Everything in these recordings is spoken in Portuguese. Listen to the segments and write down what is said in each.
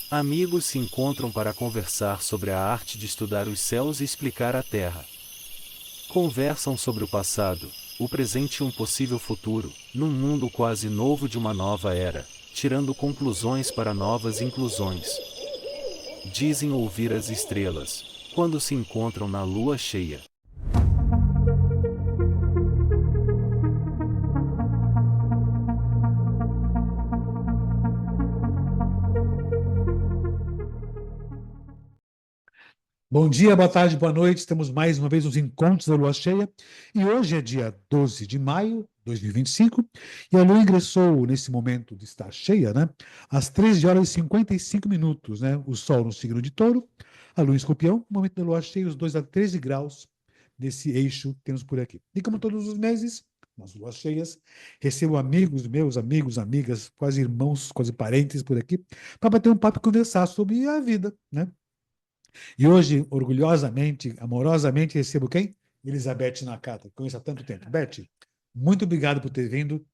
Amigos se encontram para conversar sobre a arte de estudar os céus e explicar a Terra. Conversam sobre o passado, o presente e um possível futuro, num mundo quase novo de uma nova era, tirando conclusões para novas inclusões. Dizem ouvir as estrelas, quando se encontram na lua cheia. Bom dia, boa tarde, boa noite. Temos mais uma vez os encontros da lua cheia. E hoje é dia 12 de maio de 2025. E a lua ingressou nesse momento de estar cheia, né? Às 13 horas e 55 minutos, né? O sol no signo de Touro, a lua em Escorpião, momento da lua cheia, os dois a 13 graus nesse eixo que temos por aqui. E como todos os meses, nas luas cheias, recebo amigos meus, amigos, amigas, quase irmãos, quase parentes por aqui, para bater um papo e conversar sobre a vida, né? E hoje, orgulhosamente, amorosamente, recebo quem? Elizabeth Nakata, que conheço há tanto tempo. Beth, muito obrigado por ter vindo,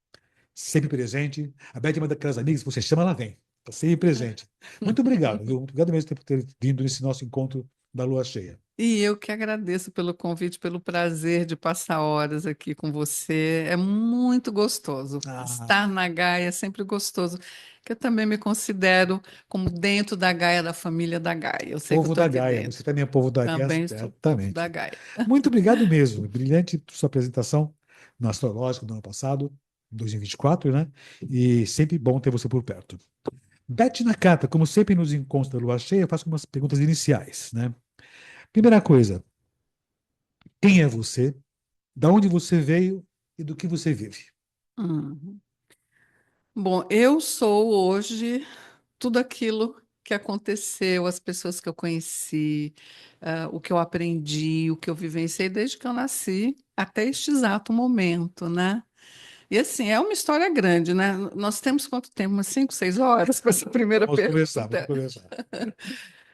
sempre presente. A Beth é uma daquelas amigas que você chama, ela vem. Está sempre presente. Muito obrigado, viu? Muito obrigado mesmo por ter vindo nesse nosso encontro da Lua Cheia. E eu que agradeço pelo convite, pelo prazer de passar horas aqui com você. É muito gostoso. Ah, Estar na Gaia é sempre gostoso, que eu também me considero como dentro da Gaia, da família da Gaia. Eu sei que eu povo estou da aqui Gaia, você dentro. também é povo da Gaia, Também sou povo da certamente. Gaia. Muito obrigado mesmo. Brilhante sua apresentação no Astrológico do ano passado, 2024, né? E sempre bom ter você por perto. Beth Nakata, como sempre nos encontros da Lua Cheia, eu faço umas perguntas iniciais, né? Primeira coisa, quem é você? Da onde você veio e do que você vive? Uhum. Bom, eu sou hoje tudo aquilo que aconteceu, as pessoas que eu conheci, o que eu aprendi, o que eu vivenciei desde que eu nasci até este exato momento, né? E assim, é uma história grande, né? Nós temos quanto tempo? Umas 5, 6 horas para essa primeira Vamos conversar, vamos pergunta. conversar.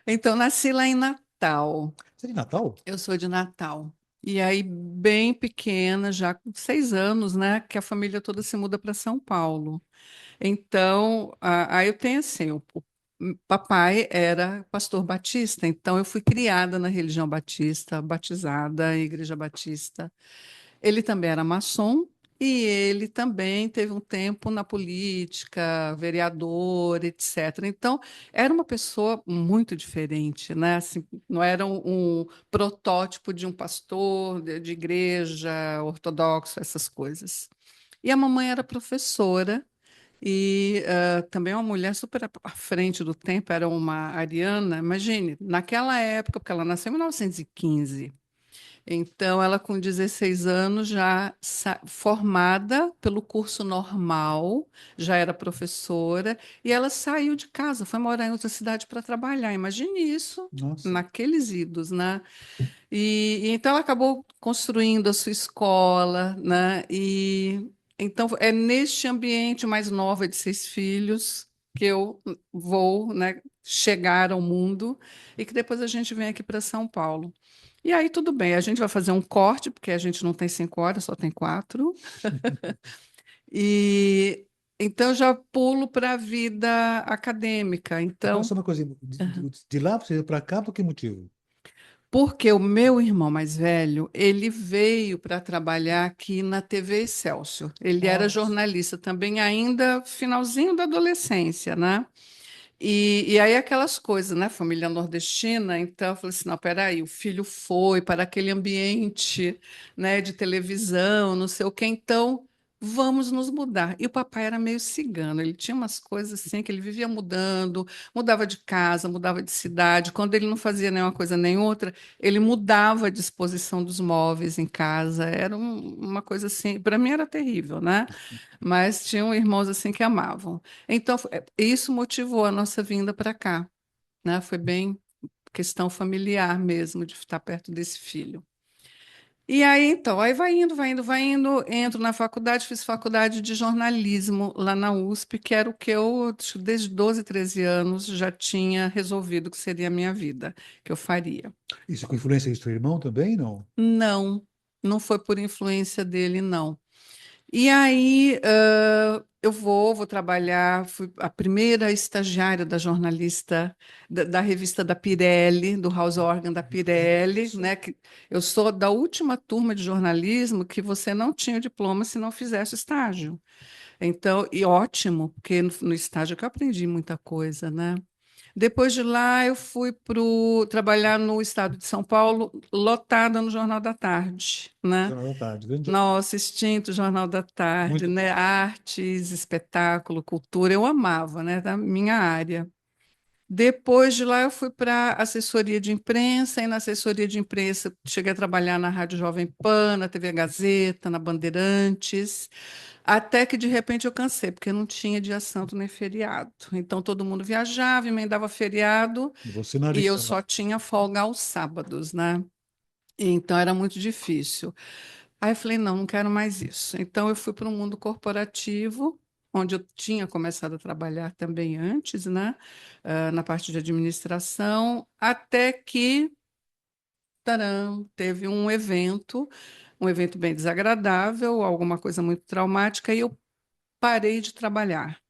Então, nasci lá em Natal. Você é de Natal? Eu sou de Natal. E aí, bem pequena, já com 6 anos, né? Que a família toda se muda para São Paulo. Então, aí eu tenho assim, o papai era pastor batista, então eu fui criada na religião batista, batizada em igreja batista. Ele também era maçom e ele também teve um tempo na política, vereador, etc. Então, era uma pessoa muito diferente, né? Assim, não era um protótipo de um pastor de igreja ortodoxo, essas coisas. E a mamãe era professora e também uma mulher super à frente do tempo, era uma ariana. Imagine, naquela época, porque ela nasceu em 1915. Então, ela com 16 anos, já formada pelo curso normal, já era professora, e ela saiu de casa, foi morar em outra cidade para trabalhar. Imagine isso Nossa. naqueles idos, né? E então ela acabou construindo a sua escola, né? E então é neste ambiente mais nova de 6 filhos que eu vou, né, chegar ao mundo e que depois a gente vem aqui para São Paulo. E aí tudo bem, a gente vai fazer um corte, porque a gente não tem 5 horas, só tem 4. E então eu já pulo para a vida acadêmica. Agora Então, só uma coisa, de lá você veio para cá, por que motivo? porque o meu irmão mais velho, ele veio para trabalhar aqui na TV Excelsior. Ele era Nossa. jornalista também, ainda finalzinho da adolescência, né? E aí aquelas coisas, né? Família nordestina, então eu falei assim, não, peraí, o filho foi para aquele ambiente, né, de televisão, não sei o quê, então vamos nos mudar. E o papai era meio cigano, ele tinha umas coisas assim que ele vivia mudando, mudava de casa, mudava de cidade. Quando ele não fazia nenhuma coisa nem outra, ele mudava a disposição dos móveis em casa. Era uma coisa assim, para mim era terrível, né? Mas tinham irmãos assim que amavam. Então, isso motivou a nossa vinda para cá, né? Foi bem questão familiar mesmo, de estar perto desse filho. E aí, então, aí vai indo, vai indo, vai indo, entro na faculdade, fiz faculdade de jornalismo lá na USP, que era o que eu, desde 12, 13 anos, já tinha resolvido que seria a minha vida, que eu faria. Isso com influência do seu irmão também, não? Não, não foi por influência dele, não. E aí, eu vou trabalhar, fui a primeira estagiária da jornalista da revista da Pirelli, do House Organ da Pirelli, né? Que eu sou da última turma de jornalismo que você não tinha o diploma se não fizesse o estágio. Então, e ótimo, porque no estágio que eu aprendi muita coisa, né? Depois de lá, eu fui trabalhar no estado de São Paulo, lotada no Jornal da Tarde, né? Jornal da Tarde, grande jornal. Nossa, extinto Jornal da Tarde, Muito né? bom. Artes, espetáculo, cultura, eu amava, né? Da minha área. Depois de lá, eu fui para assessoria de imprensa, e na assessoria de imprensa cheguei a trabalhar na Rádio Jovem Pan, na TV Gazeta, na Bandeirantes, até que de repente eu cansei, porque não tinha dia santo nem feriado. Então todo mundo viajava, emendava feriado, E você e eu narista lá. só tinha folga aos sábados, né? Então era muito difícil. Aí eu falei, não, não quero mais isso. Então eu fui para o mundo corporativo, onde eu tinha começado a trabalhar também antes, né? Na parte de administração, até que, taram, teve um evento bem desagradável, alguma coisa muito traumática, e eu parei de trabalhar.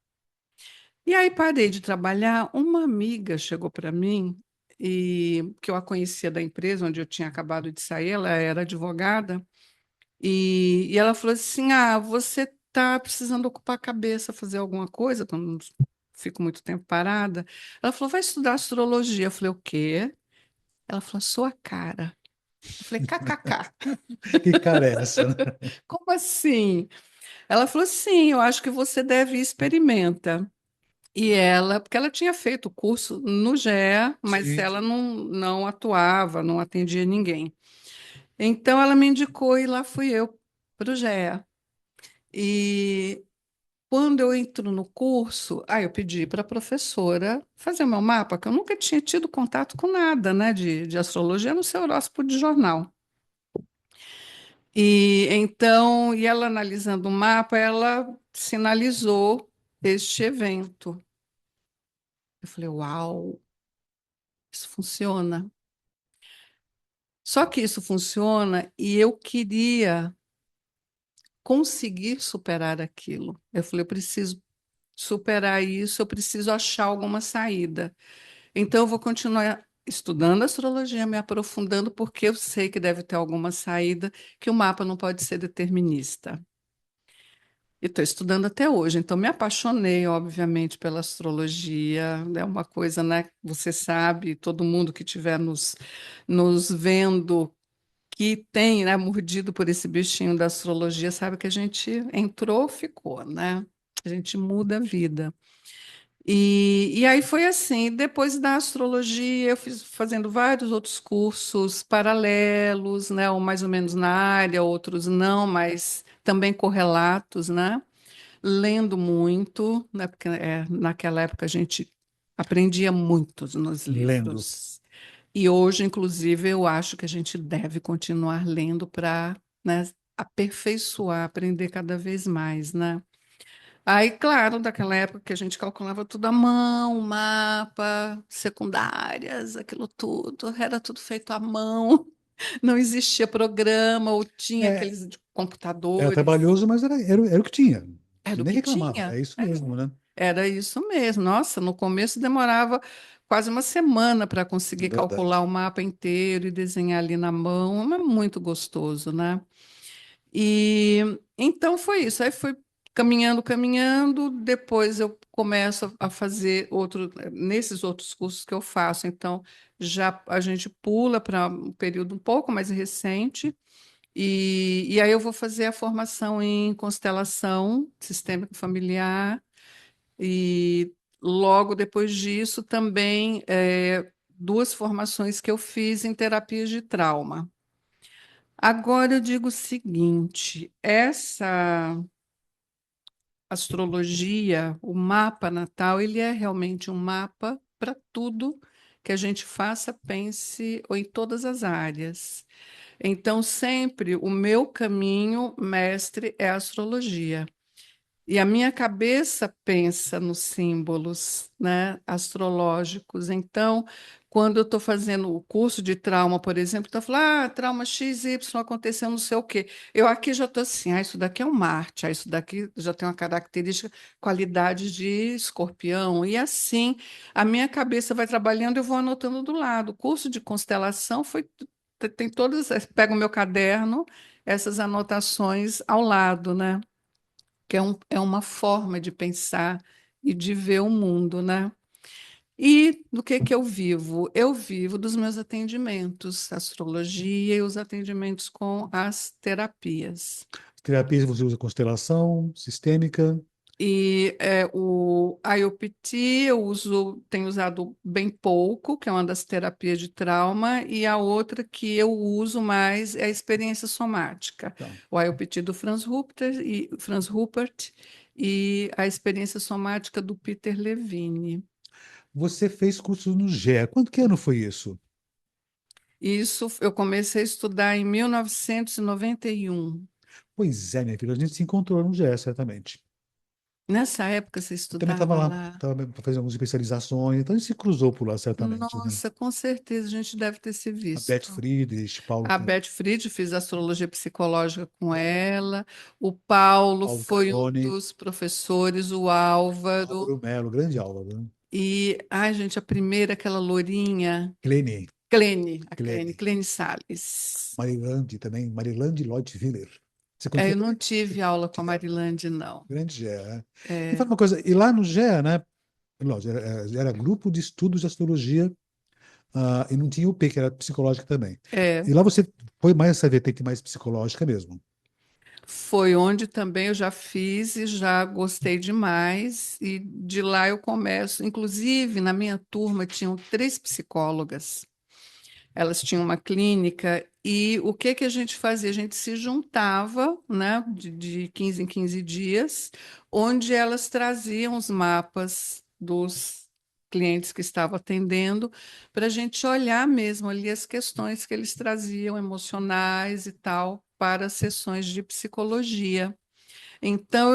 E aí parei de trabalhar, uma amiga chegou para mim, e que eu a conhecia da empresa onde eu tinha acabado de sair, ela era advogada, e ela falou assim: Ah, você está precisando ocupar a cabeça, fazer alguma coisa, que eu não fico muito tempo parada. Ela falou: Vai estudar astrologia. Eu falei: O quê? Ela falou: Sua cara. Eu falei: KKK. Que cara é essa, né? Como assim? Ela falou: Sim, eu acho que você deve experimentar. E ela, porque ela tinha feito o curso no GE, mas Sim, ela não atuava, não atendia ninguém. Então ela me indicou e lá fui eu para o GE. E quando eu entro no curso, aí eu pedi para a professora fazer o meu mapa, que eu nunca tinha tido contato com nada, né, de astrologia, no seu horóscopo de jornal. E então, e ela analisando o mapa, ela sinalizou este evento. Eu falei, uau, isso funciona. Só que isso funciona e eu queria conseguir superar aquilo. Eu falei, eu preciso superar isso, eu preciso achar alguma saída. Então, eu vou continuar estudando astrologia, me aprofundando, porque eu sei que deve ter alguma saída, que o mapa não pode ser determinista. E estou estudando até hoje, então me apaixonei, obviamente, pela astrologia. É uma coisa, né? Você sabe, todo mundo que estiver nos vendo, que tem, né, mordido por esse bichinho da astrologia, sabe que a gente entrou, ficou, né? A gente muda a vida. E aí foi assim, depois da astrologia, eu fiz fazendo vários outros cursos paralelos, né, ou mais ou menos na área, outros não, mas também correlatos, né? Lendo muito, né, porque naquela época a gente aprendia muito nos lendo. livros. E hoje, inclusive, eu acho que a gente deve continuar lendo para, né, aperfeiçoar, aprender cada vez mais, né? Aí, claro, daquela época que a gente calculava tudo à mão, mapa, secundárias, aquilo tudo, era tudo feito à mão, não existia programa, ou tinha É, aqueles de era computadores, trabalhoso, mas era o que tinha. era o Nem que reclamava. tinha, É isso mesmo, né? era isso mesmo. Nossa, no começo demorava quase uma semana para É conseguir calcular verdade. o mapa inteiro e desenhar ali na mão, mas muito gostoso, né? E então foi isso. Aí foi caminhando, caminhando. Depois eu começo a fazer nesses outros cursos que eu faço. Então já a gente pula para um período um pouco mais recente. E aí eu vou fazer a formação em constelação sistêmico familiar. E logo depois disso também duas formações que eu fiz em terapias de trauma. Agora eu digo o seguinte: essa astrologia, o mapa natal, ele é realmente um mapa para tudo que a gente faça, pense, ou em todas as áreas. Então, sempre o meu caminho mestre é a astrologia. E a minha cabeça pensa nos símbolos, né, astrológicos. Então, quando eu estou fazendo o curso de trauma, por exemplo, está falando, trauma XY aconteceu não sei o quê. Eu aqui já estou assim, isso daqui é um Marte, isso daqui já tem uma característica, qualidade de escorpião, e assim a minha cabeça vai trabalhando, eu vou anotando do lado. O curso de constelação tem todas, pego o meu caderno, essas anotações ao lado, né? Que é uma forma de pensar e de ver o mundo, né? E do que eu vivo? Eu vivo dos meus atendimentos, astrologia e os atendimentos com as terapias. Terapias você usa constelação sistêmica. E o IOPT tenho usado bem pouco, que é uma das terapias de trauma, e a outra que eu uso mais é a experiência somática. Tá. O IOPT do Franz Rupert e a experiência somática do Peter Levine. Você fez cursos no GE. Quanto que ano foi isso? Isso eu comecei a estudar em 1991. Pois é, minha filha, a gente se encontrou no GE, certamente. Nessa época você Eu também estava estudava lá, lá? estava fazendo algumas especializações, então a gente se cruzou por lá, certamente, né? Nossa, com certeza a gente deve ter se A Beth visto. Friedrich, Paulo, A Beth Fried, fiz astrologia psicológica com ela. O Paulo Paulo foi um Carbone, dos professores, o Álvaro. Álvaro Melo, grande Álvaro, né? E, ai, gente, a primeira, aquela lourinha, Clene, Clene, Clene Salles. Marilande também, Marilande Lloyd Willer. Você É, conheceu eu não também? tive aula com a Marilande, não. Grande GE, né? E É, fala uma coisa, e lá no GE, né? Lógico, era grupo de estudos de astrologia, e não tinha o P, que era psicológica também. é, E lá você foi mais essa vertente mais psicológica mesmo. foi onde também eu já fiz e já gostei demais. E de lá eu começo. Inclusive, na minha turma tinham 3 psicólogas. Elas tinham uma clínica e o que que a gente fazia? A gente se juntava, né, de 15 em 15 dias, onde elas traziam os mapas dos clientes que estavam atendendo, para a gente olhar mesmo ali as questões que eles traziam, emocionais e tal, para sessões de psicologia. Então,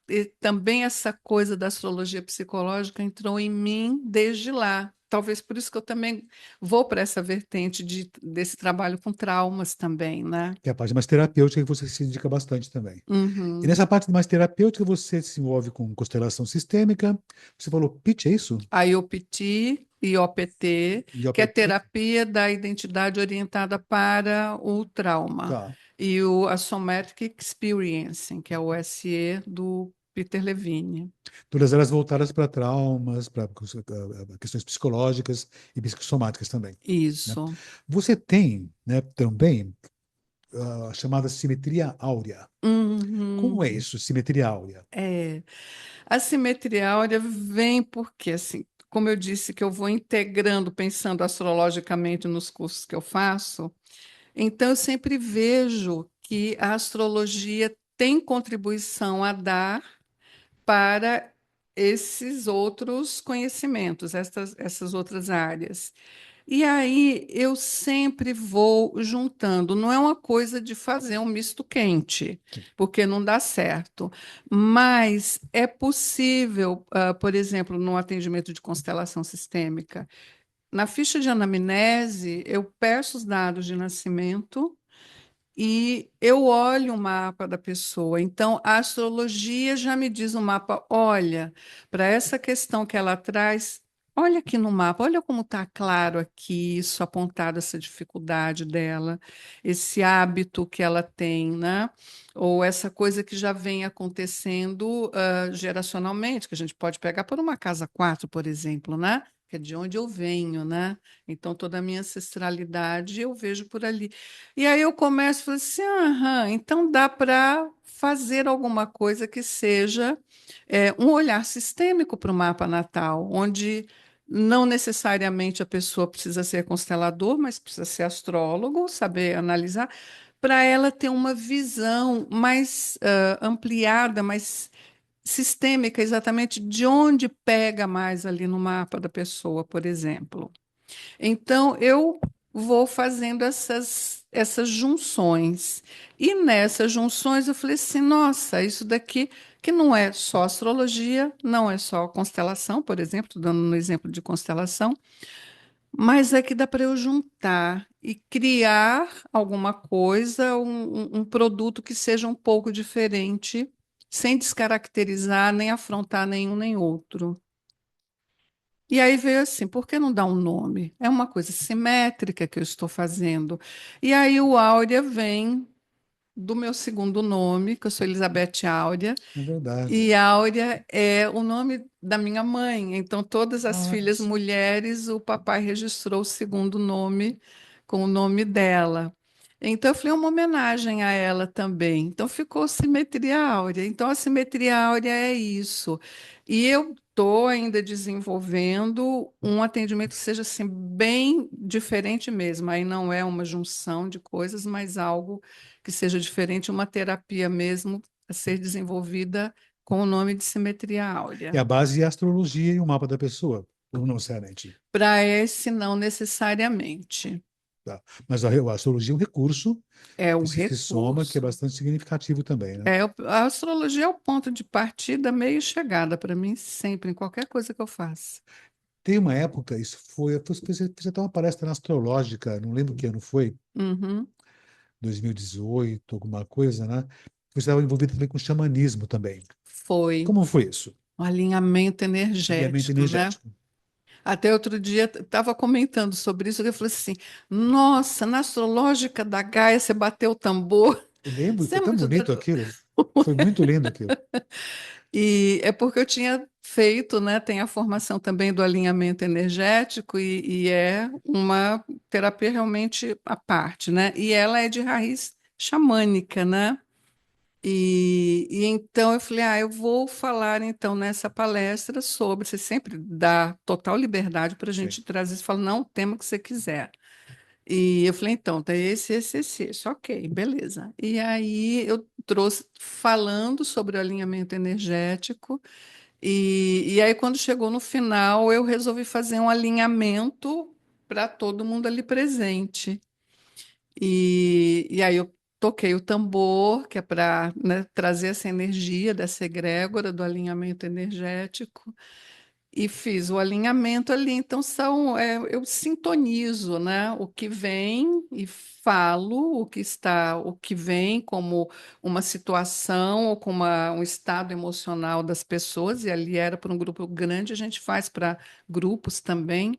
e também essa coisa da astrologia psicológica entrou em mim desde lá. Talvez por isso que eu também vou para essa vertente desse trabalho com traumas também, né? Que é a parte mais terapêutica que você se dedica bastante também. E Uhum. nessa parte mais terapêutica você se envolve com constelação sistêmica. Você falou pitch, é isso? A IOPT e OPT, E que é OPT? terapia da identidade orientada para o trauma, Tá. e a Somatic Experiencing, que é o SE do Peter Levine. Todas elas voltadas para traumas, para questões psicológicas e psicossomáticas também, né? Isso. Você tem, né, também a chamada simetria áurea. Como é Uhum. isso, simetria áurea? É. A simetria áurea vem porque, assim, como eu disse que eu vou integrando, pensando astrologicamente nos cursos que eu faço, então eu sempre vejo que a astrologia tem contribuição a dar para esses outros conhecimentos, essas outras áreas. E aí eu sempre vou juntando, não é uma coisa de fazer um misto quente, Sim. porque não dá certo, mas é possível, por exemplo, no atendimento de constelação sistêmica, na ficha de anamnese, eu peço os dados de nascimento e eu olho o mapa da pessoa. Então, a astrologia já me diz no mapa: olha, para essa questão que ela traz, olha aqui no mapa, olha como está claro aqui, isso apontado, essa dificuldade dela, esse hábito que ela tem, né? Ou essa coisa que já vem acontecendo geracionalmente, que a gente pode pegar por uma casa 4, por exemplo, né? Que é de onde eu venho, né? Então, toda a minha ancestralidade eu vejo por ali. E aí eu começo a falar assim, aham, então dá para fazer alguma coisa que seja um olhar sistêmico para o mapa natal, onde não necessariamente a pessoa precisa ser constelador, mas precisa ser astrólogo, saber analisar, para ela ter uma visão mais ampliada, mais sistêmica, exatamente de onde pega mais ali no mapa da pessoa, por exemplo. Então, eu vou fazendo essas junções. E nessas junções eu falei assim: nossa, isso daqui que não é só astrologia, não é só constelação, por exemplo, dando um exemplo de constelação, Mas é que dá para eu juntar e criar alguma coisa, um produto que seja um pouco diferente, sem descaracterizar nem afrontar nenhum nem outro. E aí veio assim, por que não dar um nome? É uma coisa simétrica que eu estou fazendo. E aí o Áurea vem do meu segundo nome, que eu sou Elizabeth Áurea, É verdade. e Áurea é o nome da minha mãe. Então, todas as Olha filhas só. mulheres, o papai registrou o segundo nome com o nome dela. Então, eu falei uma homenagem a ela também. Então, ficou Simetria Áurea. Então, a Simetria Áurea é isso. E eu estou ainda desenvolvendo um atendimento que seja assim, bem diferente mesmo. Aí não é uma junção de coisas, mas algo que seja diferente, uma terapia mesmo a ser desenvolvida com o nome de simetria E áurea. a base é a astrologia e o mapa da pessoa, ou não necessariamente. Para esse, não necessariamente. Tá? Mas a astrologia é um recurso É que um se soma, que é recurso. bastante significativo também, né? A astrologia é o ponto de partida, meio e chegada para mim, sempre, em qualquer coisa que eu faça. Tem uma época, isso fiz até uma palestra na astrológica, não lembro que ano foi, Uhum. 2018, alguma coisa, né? Você estava envolvido também com xamanismo também. Foi Como foi isso? um alinhamento Alinhamento energético, né? energético. Até outro dia estava comentando sobre isso, eu falei assim: nossa, na astrológica da Gaia você bateu o tambor. Eu lembro, Isso foi é tão muito. bonito aquilo. Foi muito lindo aquilo. E é porque eu tinha feito, né? Tem a formação também do alinhamento energético e é uma terapia realmente à parte, né? E ela é de raiz xamânica, né? E então eu falei, eu vou falar então nessa palestra sobre, você sempre dá total liberdade para a Sim. gente trazer, você fala, não, o tema que você quiser. E eu falei, então, tem esse. Ok, beleza. E aí eu trouxe falando sobre o alinhamento energético, e aí quando chegou no final, eu resolvi fazer um alinhamento para todo mundo ali presente. E aí eu toquei o tambor, que é para, trazer essa energia dessa egrégora do alinhamento energético e fiz o alinhamento ali. Então eu sintonizo, né, o que vem e falo o que vem como uma situação ou como um estado emocional das pessoas. E ali era para um grupo grande, a gente faz para grupos também.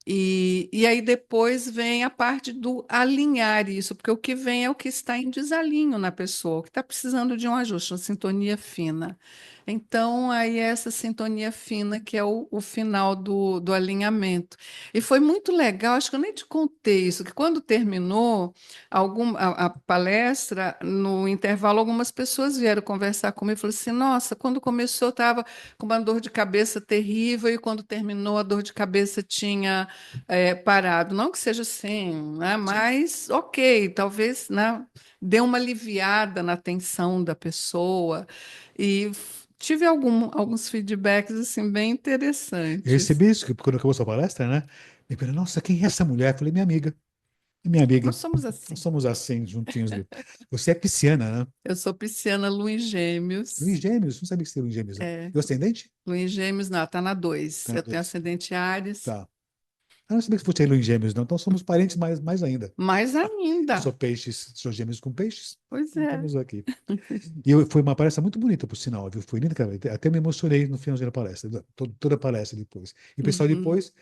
E aí depois vem a parte do alinhar isso, porque o que vem é o que está em desalinho na pessoa, o que está precisando de um ajuste, uma sintonia fina. Então, aí é essa sintonia fina que é o final do alinhamento. E foi muito legal, acho que eu nem te contei isso, que quando terminou a palestra, no intervalo, algumas pessoas vieram conversar comigo e falaram assim: nossa, quando começou, eu estava com uma dor de cabeça terrível, e quando terminou, a dor de cabeça tinha parado. Não que seja assim, né? Sim. Mas ok, talvez, né, dê uma aliviada na tensão da pessoa. E tive alguns feedbacks assim, bem Eu interessantes. recebi isso, que quando acabou sua palestra, né? Me perguntaram, nossa, quem é essa mulher? Eu falei, minha amiga. É minha amiga. Nós somos Nós assim. somos assim, juntinhos. Você é pisciana, né? Eu sou pisciana, lua em Luiz gêmeos. Gêmeos, não sabia que você tem Luiz Gêmeos, não. É, E o ascendente? lua em gêmeos, não, tá na 2. Tá na Eu tenho dois. ascendente Áries. Tá. Eu não sabia que você é Luiz Gêmeos, não. Então somos parentes mais ainda. Mais Eu sou ainda. peixes, sou gêmeos com peixes. Pois Então é. estamos aqui. Foi uma palestra muito bonita, por sinal, viu? Foi linda, cara. Até me emocionei no finalzinho da palestra, toda a palestra depois. E o pessoal Uhum, depois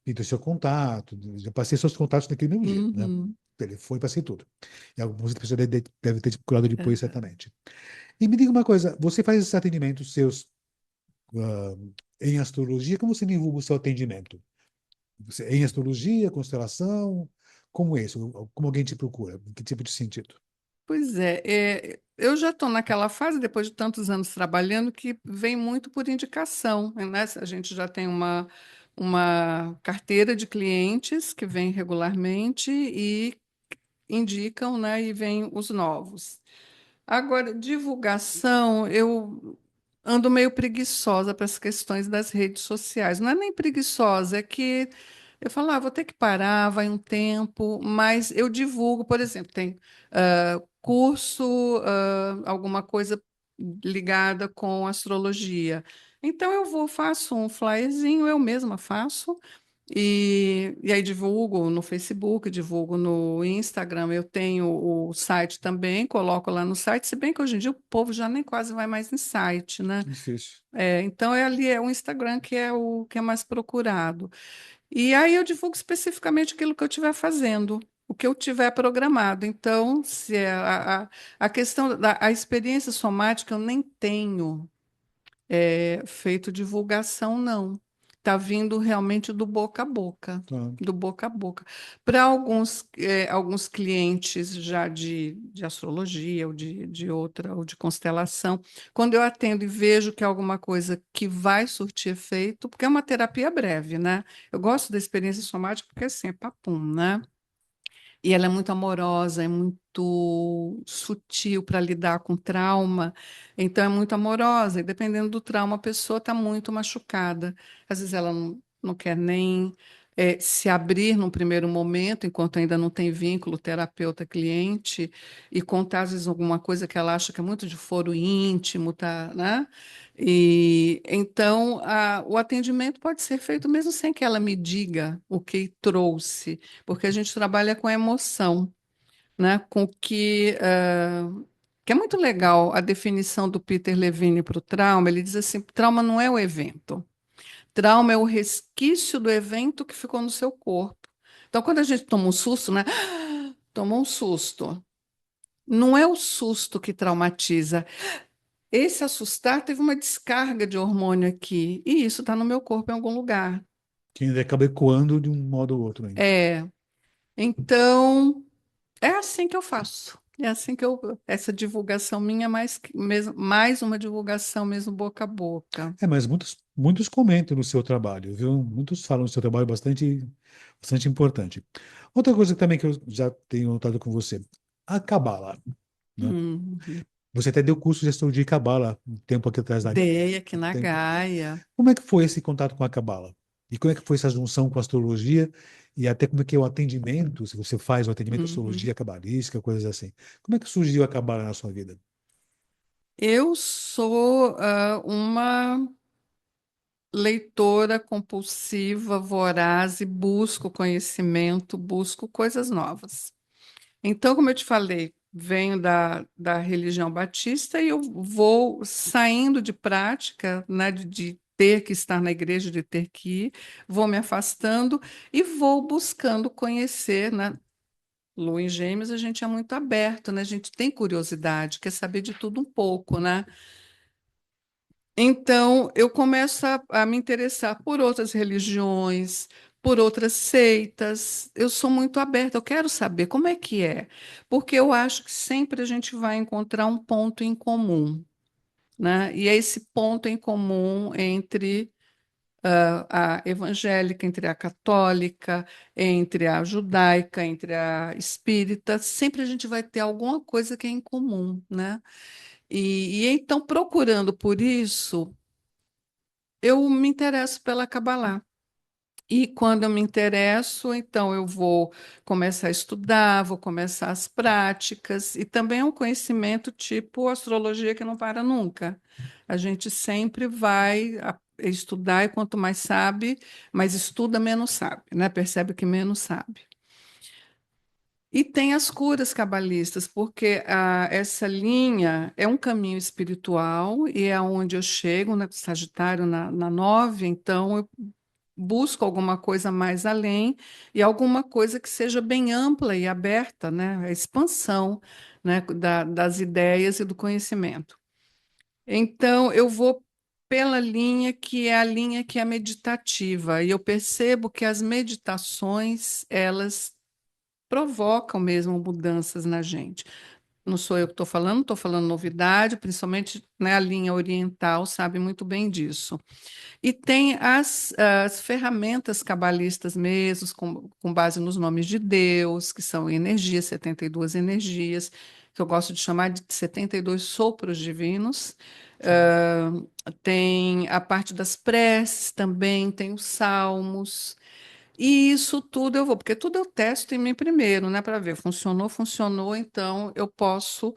me deu seu contato, já passei seus contatos naquele mesmo dia, né? uhum. Telefone, passei tudo. E algumas pessoas devem ter te procurado depois, Exato. certamente. E me diga uma coisa, você faz esses atendimentos seus ah, em astrologia, como você divulga o seu atendimento? Em astrologia, constelação, como é isso? Como alguém te procura? Que tipo de sentido? Pois eu já estou naquela fase, depois de tantos anos trabalhando, que vem muito por indicação, né? A gente já tem uma carteira de clientes que vem regularmente e indicam, né? E vem os novos. Agora, divulgação, eu ando meio preguiçosa para as questões das redes sociais. Não é nem preguiçosa, é que eu falo, vou ter que parar, vai um tempo, mas eu divulgo, por exemplo, tem curso, alguma coisa ligada com astrologia. Então eu vou, faço um flyerzinho, eu mesma faço, E aí divulgo no Facebook, divulgo no Instagram, eu tenho o site também, coloco lá no site, se bem que hoje em dia o povo já nem quase vai mais em site, né? Difícil. Então é ali é o Instagram que é o que é mais procurado. E aí eu divulgo especificamente aquilo que eu estiver fazendo, o que eu tiver programado. Então, se é a questão da a experiência somática, eu nem tenho feito divulgação, não. Está vindo realmente do boca a boca. Tá. Do boca a boca. Para alguns clientes já de astrologia ou de outra, ou de constelação, quando eu atendo e vejo que é alguma coisa que vai surtir efeito, porque é uma terapia breve, né? Eu gosto da experiência somática porque assim, é papum, né? E ela é muito amorosa, é muito sutil para lidar com trauma, então é muito amorosa. E dependendo do trauma, a pessoa está muito machucada. Às vezes ela não quer nem se abrir num primeiro momento, enquanto ainda não tem vínculo terapeuta-cliente, e contar, às vezes, alguma coisa que ela acha que é muito de foro íntimo, tá, né? E então o atendimento pode ser feito mesmo sem que ela me diga o que trouxe porque a gente trabalha com emoção, né? Com que é muito legal a definição do Peter Levine para o trauma. Ele diz assim: trauma não é o evento, trauma é o resquício do evento que ficou no seu corpo. Então, quando a gente toma um susto, né? Toma um susto. Não é o susto que traumatiza. Esse assustar teve uma descarga de hormônio aqui, e isso está no meu corpo em algum lugar. Que ainda acaba ecoando de um modo ou outro ainda. É, então, é assim que eu faço. É assim que eu. Essa divulgação minha é mais uma divulgação mesmo boca a boca. Mas muitos comentam no seu trabalho, viu? Muitos falam do seu trabalho bastante importante. Outra coisa também que eu já tenho notado com você, a Cabala, né? Uhum. Você até deu curso de astrologia e Cabala um tempo aqui atrás da Dei aqui um na tempo. Gaia. Como é que foi esse contato com a Cabala? E como é que foi essa junção com a astrologia? E até como é que é o atendimento, se você faz o atendimento de Uhum. astrologia cabalística, coisas assim. Como é que surgiu a Cabala na sua vida? Eu sou uma leitora compulsiva, voraz e busco conhecimento, busco coisas novas. Então, como eu te falei, venho da religião batista e eu vou saindo de prática, né, de ter que estar na igreja, de ter que ir, vou me afastando e vou buscando conhecer, né? Lua em Gêmeos, a gente é muito aberto, né? A gente tem curiosidade, quer saber de tudo um pouco, né? Então, eu começo a me interessar por outras religiões, por outras seitas. Eu sou muito aberta, eu quero saber como é que é, porque eu acho que sempre a gente vai encontrar um ponto em comum, né? E é esse ponto em comum entre a evangélica, entre a católica, entre a judaica, entre a espírita, sempre a gente vai ter alguma coisa que é em comum, né? E então, procurando por isso eu me interesso pela Kabbalah. E quando eu me interesso, então eu vou começar a estudar, vou começar as práticas, e também é um conhecimento tipo astrologia que não para nunca. A gente sempre vai estudar, e quanto mais sabe, mais estuda, menos sabe, né? Percebe que menos sabe. E tem as curas cabalistas, porque essa linha é um caminho espiritual e é onde eu chego, né, Sagitário na 9, então eu busco alguma coisa mais além e alguma coisa que seja bem ampla e aberta, né, a expansão, né, das ideias e do conhecimento. Então eu vou pela linha que é a linha que é meditativa e eu percebo que as meditações, elas provocam mesmo mudanças na gente. Não sou eu que estou falando novidade, principalmente, né, a linha oriental sabe muito bem disso. E tem as ferramentas cabalistas mesmo, com base nos nomes de Deus, que são energias, 72 energias, que eu gosto de chamar de 72 sopros divinos. Sim. Ah, tem a parte das preces também, tem os salmos. E isso tudo eu vou, porque tudo eu testo em mim primeiro, né, para ver, funcionou, funcionou, então eu posso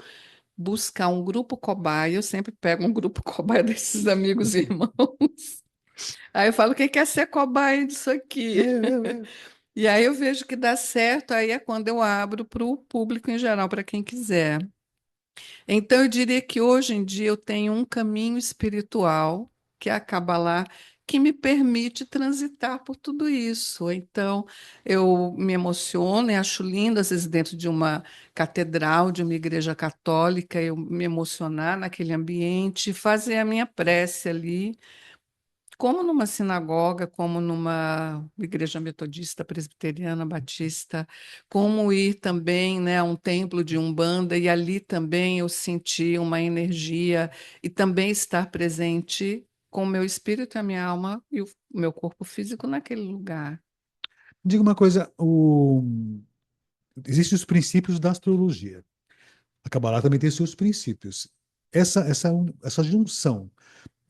buscar um grupo cobaia, eu sempre pego um grupo cobaia desses amigos e irmãos, Aí eu falo, quem quer ser cobaia disso aqui? É. E aí eu vejo que dá certo, aí é quando eu abro para o público em geral, para quem quiser. Então eu diria que hoje em dia eu tenho um caminho espiritual, que é a Kabbalah, que me permite transitar por tudo isso. Então eu me emociono e acho lindo, às vezes, dentro de uma catedral, de uma igreja católica, eu me emocionar naquele ambiente, fazer a minha prece ali como numa sinagoga, como numa igreja metodista, presbiteriana, batista, como ir também, né, a um templo de Umbanda, e ali também eu senti uma energia e também estar presente com o meu espírito, a minha alma e o meu corpo físico naquele lugar. Diga uma coisa, existem os princípios da astrologia. A Kabbalah também tem seus princípios. Essa junção,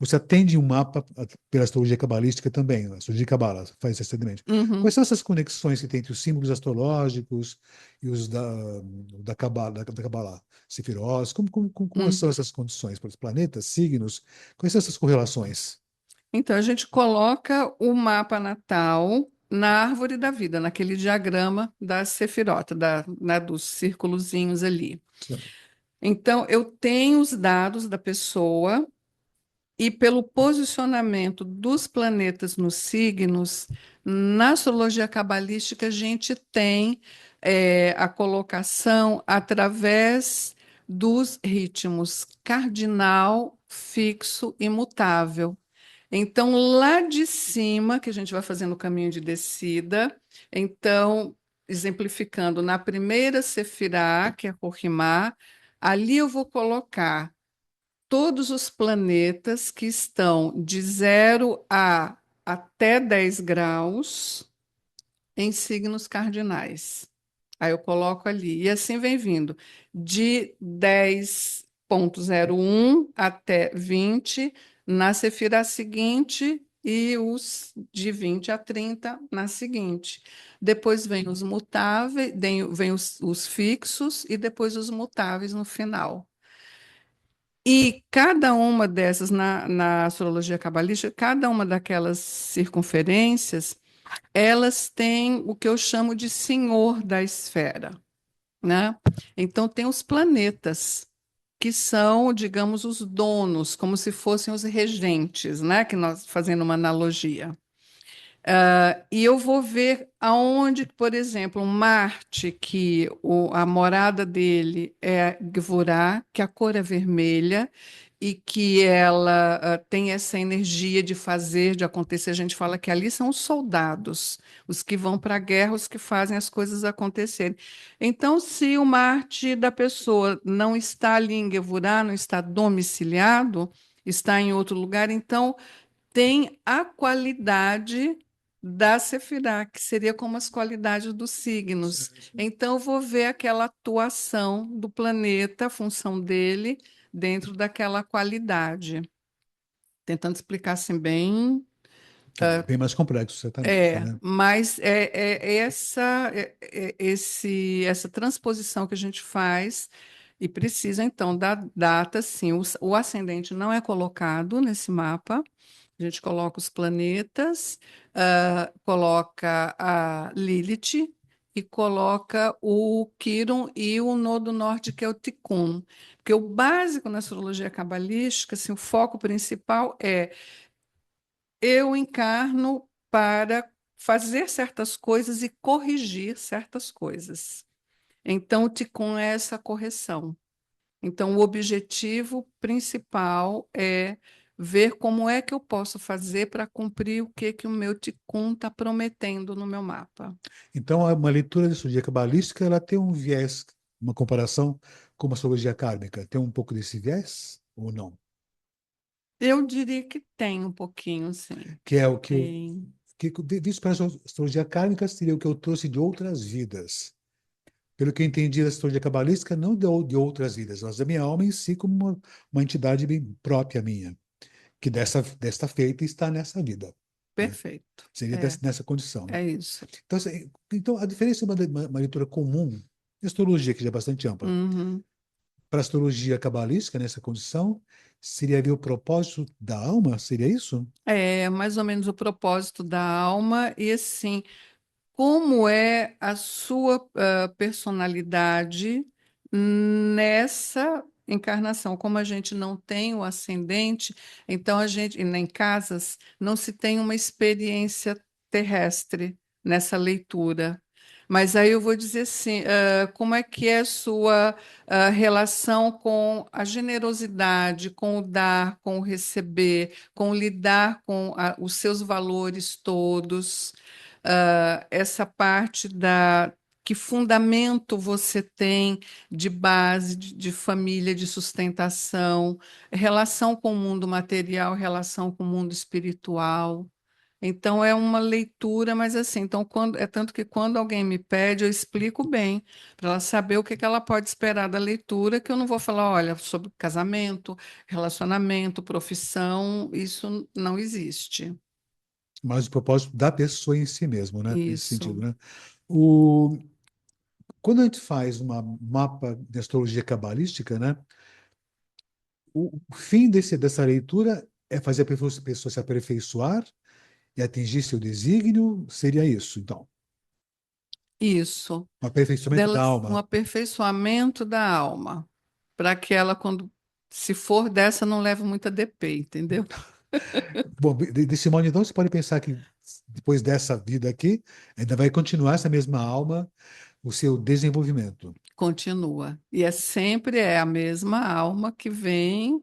você atende um mapa pela astrologia cabalística também, a astrologia Kabbalah faz esse atendimento. Uhum, Quais são essas conexões que tem entre os símbolos astrológicos e os da Kabbalah, da Kabbalah? Sefirós, como são uhum. essas condições para os planetas, signos? Quais são essas correlações? Então, a gente coloca o mapa natal na árvore da vida, naquele diagrama da sefirota, né, dos círculozinhos ali. Então, eu tenho os dados da pessoa e pelo posicionamento dos planetas nos signos, na astrologia cabalística, a gente tem a colocação através dos ritmos cardinal, fixo e mutável. Então, lá de cima, que a gente vai fazendo o caminho de descida, então, exemplificando, na primeira sefirá, que é Rohimá, ali eu vou colocar todos os planetas que estão de 0 a até 10 graus em signos cardinais. Aí eu coloco ali. E assim vem vindo, de 10,01 até 20 na Sefirá seguinte e os de 20 a 30 na seguinte. Depois vem os mutáveis, vem os fixos e depois os mutáveis no final. E cada uma dessas, na astrologia cabalística, cada uma daquelas circunferências, elas têm o que eu chamo de senhor da esfera, né? Então, tem os planetas, que são, digamos, os donos, como se fossem os regentes, né? Que nós fazendo uma analogia. E eu vou ver aonde, por exemplo, Marte, que a morada dele é Gvurá, que a cor é vermelha, e que ela tem essa energia de fazer, de acontecer. A gente fala que ali são os soldados, os que vão para a guerra, os que fazem as coisas acontecerem. Então, se o Marte da pessoa não está ali em Gvurá, não está domiciliado, está em outro lugar, então tem a qualidade da Sefirá, que seria como as qualidades dos signos. Então, eu vou ver aquela atuação do planeta, a função dele, dentro daquela qualidade. Tentando explicar assim bem. É bem mais complexo, certamente, né? Mas essa transposição que a gente faz e precisa, então, da data, sim. O ascendente não é colocado nesse mapa. A gente coloca os planetas, coloca a Lilith e coloca o Quirón e o nodo norte, que é o Tikkun. Porque o básico na astrologia cabalística, assim, o foco principal é eu encarno para fazer certas coisas e corrigir certas coisas. Então, o Tikkun é essa correção. Então, o objetivo principal é ver como é que eu posso fazer para cumprir o que que o meu Ticum está prometendo no meu mapa. Então, uma leitura de astrologia cabalística, ela tem um viés, uma comparação com uma astrologia kármica. Tem um pouco desse viés ou não? Eu diria que tem um pouquinho, sim. Que é o que eu, Tem. visto para a astrologia kármica, seria o que eu trouxe de outras vidas. Pelo que eu entendi da astrologia cabalística, não de outras vidas, mas da minha alma em si como uma entidade bem própria minha, que desta feita está nessa vida, né? Perfeito. Seria nessa condição, né? É isso. Então, então a diferença de uma leitura comum, de astrologia, que já é bastante ampla, Uhum. para a astrologia cabalística, nessa condição, seria ver o propósito da alma? Seria isso? É mais ou menos o propósito da alma e assim, como é a sua personalidade nessa encarnação? Como a gente não tem o ascendente, então a gente, e nem casas, não se tem uma experiência terrestre nessa leitura. Mas aí eu vou dizer assim, como é que é a sua relação com a generosidade, com o dar, com o receber, com o lidar com os seus valores todos? Essa parte da que fundamento você tem de base, de família, de sustentação, relação com o mundo material, relação com o mundo espiritual. Então é uma leitura, mas assim, então quando é tanto que quando alguém me pede, eu explico bem para ela saber o que que ela pode esperar da leitura, que eu não vou falar, olha, sobre casamento, relacionamento, profissão, isso não existe. Mas o propósito da pessoa em si mesmo, né? Nesse sentido, Isso. né? O, quando a gente faz um mapa de astrologia cabalística, né? O fim dessa leitura é fazer a pessoa se aperfeiçoar e atingir seu desígnio, seria isso, então. Isso, Um aperfeiçoamento dela, da um alma. aperfeiçoamento da alma, para que ela, quando se for dessa, não leve muita DP, entendeu? Bom, desse modo, então, você pode pensar que depois dessa vida aqui, ainda vai continuar essa mesma alma, o seu desenvolvimento. Continua. E é sempre a mesma alma que vem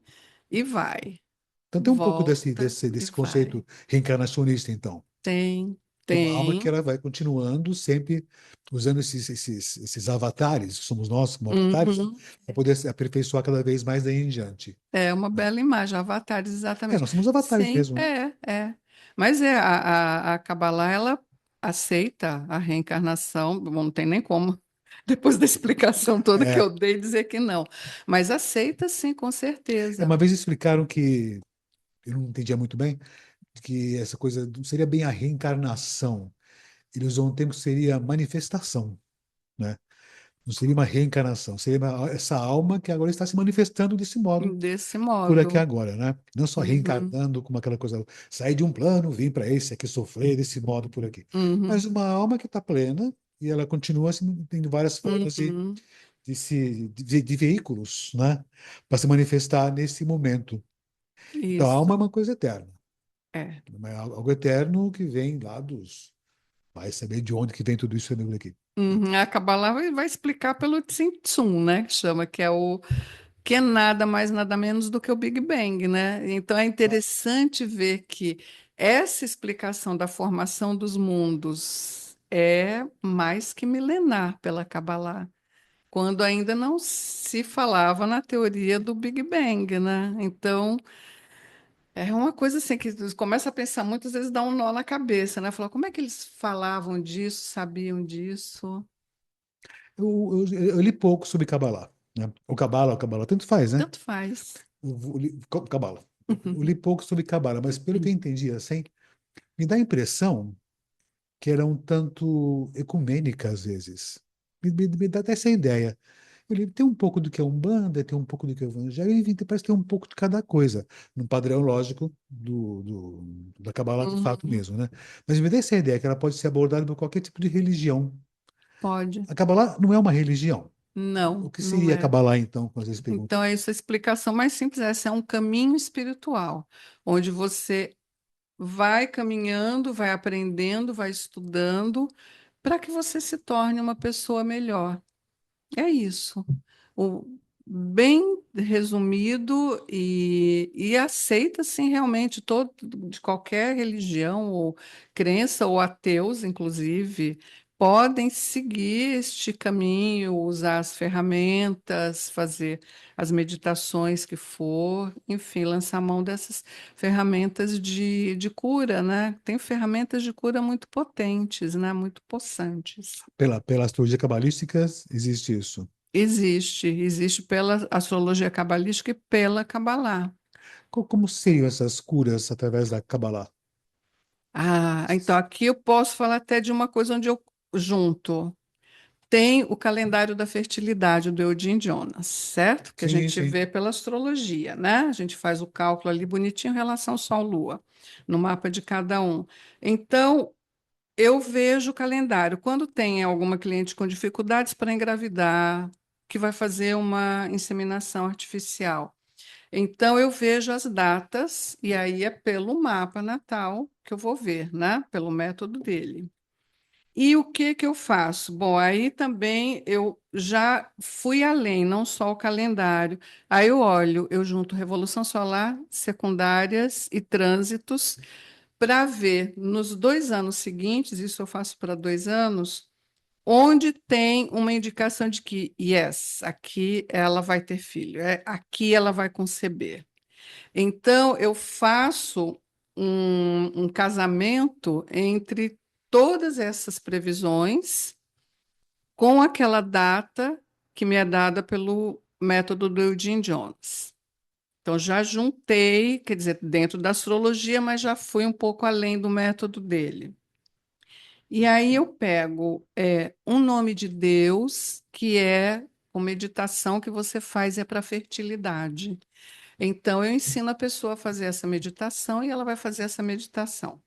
e vai, Então, tem um pouco desse, volta desse, e desse vai. conceito reencarnacionista, então. Tem, Tem uma alma que tem. ela vai continuando sempre usando esses avatares, que somos nós como avatares, Uhum. para poder se aperfeiçoar cada vez mais daí em diante. É uma bela imagem, avatares, É, exatamente. nós somos avatares Sim, mesmo, né? é. Mas a Kabbalah, ela aceita a reencarnação, bom, não tem nem como, depois da explicação toda que eu É, dei, dizer que não. Mas aceita sim, com certeza. uma vez explicaram que, eu não entendia muito bem, que essa coisa não seria bem a reencarnação. Eles usam um termo que seria manifestação, né? Não seria uma reencarnação, seria essa alma que agora está se manifestando desse modo, Desse por aqui modo. agora, né? Não só Uhum, reencarnando como aquela coisa, sair de um plano, vir para esse aqui sofrer desse modo por aqui. uhum, Mas uma alma que está plena e ela continua assim, tendo várias formas uhum. de veículos, né? Para se manifestar nesse momento. Então, a alma é Isso. uma coisa eterna. É. É algo eterno que vem lá dos. Vai saber de onde que vem tudo isso aqui. Uhum. A Kabbalah vai explicar pelo Tzimtzum, né? Que chama, que é o que é nada mais, nada menos do que o Big Bang, né? Então é interessante ver que essa explicação da formação dos mundos é mais que milenar pela Kabbalah, quando ainda não se falava na teoria do Big Bang, né? Então é uma coisa assim que você começa a pensar muitas vezes dá um nó na cabeça, né? Falar como é que eles falavam disso, sabiam disso? Eu li pouco sobre Kabbalah, né? O Kabbalah, tanto faz, né? Tanto faz. Kabbalah. Eu li pouco sobre Kabbalah, mas pelo que eu entendi, assim, me dá a impressão que era um tanto ecumênica às vezes. Me dá até essa ideia. Ele tem um pouco do que é Umbanda, tem um pouco do que é Evangelho, e parece ter um pouco de cada coisa, num padrão lógico da Kabbalah de fato Uhum. mesmo, né? Mas me dá essa ideia que ela pode ser abordada por qualquer tipo de religião. Pode. A Kabbalah não é uma religião. O Não, que não seria a é. Kabbalah, então, quando vocês perguntam? Então, essa explicação mais simples é essa, é um caminho espiritual, onde você vai caminhando, vai aprendendo, vai estudando, para que você se torne uma pessoa melhor. É isso. O, bem resumido e aceita, sim, realmente, todo, de qualquer religião ou crença, ou ateus, inclusive, podem seguir este caminho, usar as ferramentas, fazer as meditações que for, enfim, lançar mão dessas ferramentas de cura, né? Tem ferramentas de cura muito potentes, né? Muito possantes. Pela astrologia cabalística, existe isso. Existe pela astrologia cabalística e pela Cabalá. Como seriam essas curas através da Kabbalah? Ah, então aqui eu posso falar até de uma coisa onde eu junto. tem o calendário da fertilidade do Eugene Jonas, certo? Que a Sim, gente sim. vê pela astrologia, né? A gente faz o cálculo ali bonitinho em relação ao Sol-Lua, no mapa de cada um. Então, eu vejo o calendário. Quando tem alguma cliente com dificuldades para engravidar, que vai fazer uma inseminação artificial. Então, eu vejo as datas, e aí é pelo mapa natal que eu vou ver, né? Pelo método dele. E o que que eu faço? Bom, aí também eu já fui além, não só o calendário. Aí eu olho, eu junto revolução solar, secundárias e trânsitos para ver nos 2 anos seguintes, isso eu faço para 2 anos, onde tem uma indicação de que, yes, aqui ela vai ter filho, aqui ela vai conceber. Então, eu faço um casamento entre todas essas previsões com aquela data que me é dada pelo método do Eugene Jones. Então, já juntei, quer dizer, dentro da astrologia, mas já fui um pouco além do método dele. E aí eu pego um nome de Deus, que é uma meditação que você faz para fertilidade. Então, eu ensino a pessoa a fazer essa meditação e ela vai fazer essa meditação.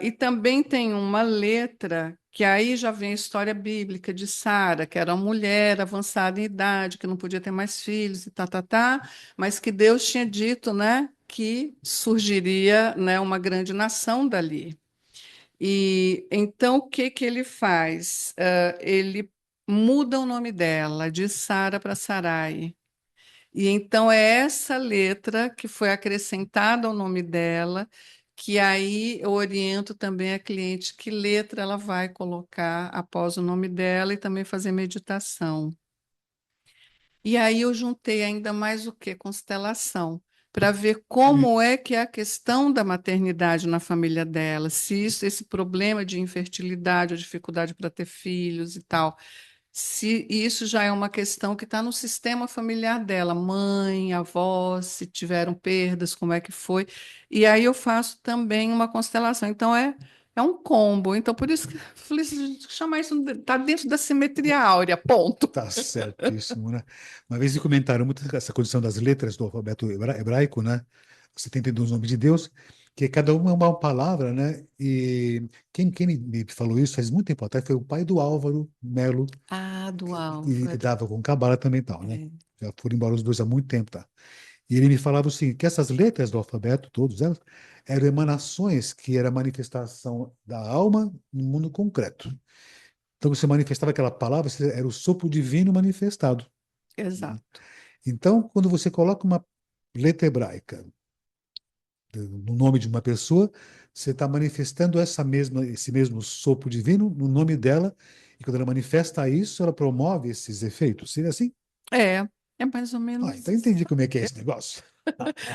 E também tem uma letra que aí já vem a história bíblica de Sara, que era uma mulher avançada em idade, que não podia ter mais filhos e tá, mas que Deus tinha dito, né, que surgiria, né, uma grande nação dali. E então o que que ele faz? Ele muda o nome dela de Sara para Sarai. E então é essa letra que foi acrescentada ao nome dela, que aí eu oriento também a cliente que letra ela vai colocar após o nome dela e também fazer meditação. E aí eu juntei ainda mais o que? Constelação, para ver como é que é a questão da maternidade na família dela, se isso, esse problema de infertilidade ou dificuldade para ter filhos e tal, se isso já é uma questão que está no sistema familiar dela, mãe, avó, se tiveram perdas, como é que foi. E aí eu faço também uma constelação. Então é um combo. Então por isso que eu falei, chamar isso está dentro da simetria áurea, ponto. Tá certíssimo, né? Uma vez me comentaram muito essa condição das letras do alfabeto hebraico, né? 72 nomes de Deus, que cada uma é uma palavra, né? E quem me falou isso faz muito tempo atrás foi o pai do Álvaro Melo, Ah, do que Álvaro. lidava com Cabala também e tal, né? É. Já foram embora os dois há muito tempo, tá? E ele me falava o seguinte, que essas letras do alfabeto, todas elas, eram emanações que era manifestação da alma no mundo concreto. Então, você manifestava aquela palavra, era o sopro divino manifestado. Exato. Então, quando você coloca uma letra hebraica no nome de uma pessoa, você está manifestando esse mesmo sopro divino no nome dela, e quando ela manifesta isso, ela promove esses efeitos. Seria assim? É, é mais ou Ah, menos então isso. entendi como é que é esse negócio.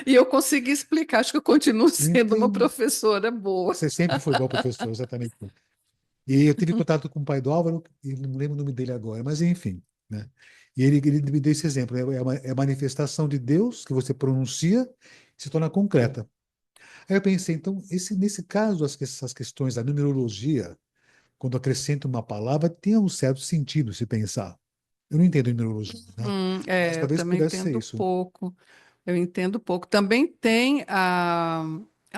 E eu consegui explicar, acho que eu continuo sendo uma Entendi. professora boa. Você sempre foi igual professor, exatamente. E eu tive contato com o pai do Álvaro, e não lembro o nome dele agora, mas enfim, né? E ele me deu esse exemplo, é a manifestação de Deus que você pronuncia e se torna concreta. Aí eu pensei, então, nesse caso, essas questões da numerologia, quando acrescenta uma palavra, tem um certo sentido se pensar. Eu não entendo numerologia, né? Mas Eu talvez também pudesse ser entendo isso. pouco. Eu entendo pouco. Também tem a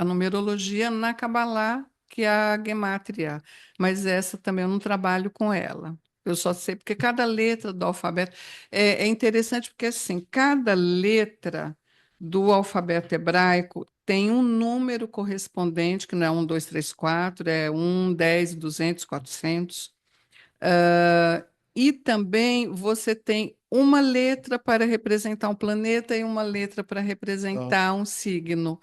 numerologia na Kabbalah, que é a Gemátria, mas essa também eu não trabalho com ela. Eu só sei porque cada letra do alfabeto é interessante porque assim, cada letra do alfabeto hebraico tem um número correspondente, que não é 1, 2, 3, 4, é 1, 10, 200, 400. E também você tem uma letra para representar um planeta e uma letra para Tá? representar um signo.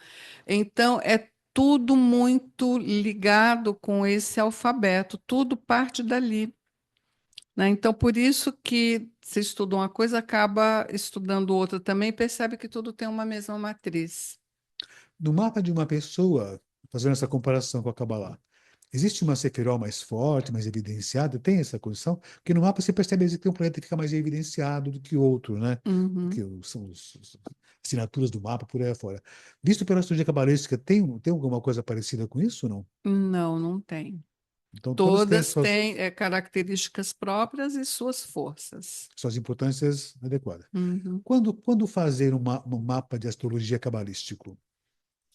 Então, é tudo muito ligado com esse alfabeto, tudo parte dali, né? Então, por isso que se estuda uma coisa, acaba estudando outra também, e percebe que tudo tem uma mesma matriz. No mapa de uma pessoa, fazendo essa comparação com a Kabbalah, existe uma sefirot mais forte, mais evidenciada? Tem essa condição? Porque no mapa você percebe que tem um planeta que fica mais evidenciado do que outro, né? Do que Uhum. são as assinaturas do mapa por aí afora. Visto pela astrologia cabalística, tem alguma coisa parecida com isso ou não? Não, não tem. Então, todas têm Todas têm características próprias e suas forças. suas importâncias adequadas. Uhum. Quando fazer um mapa de astrologia cabalístico?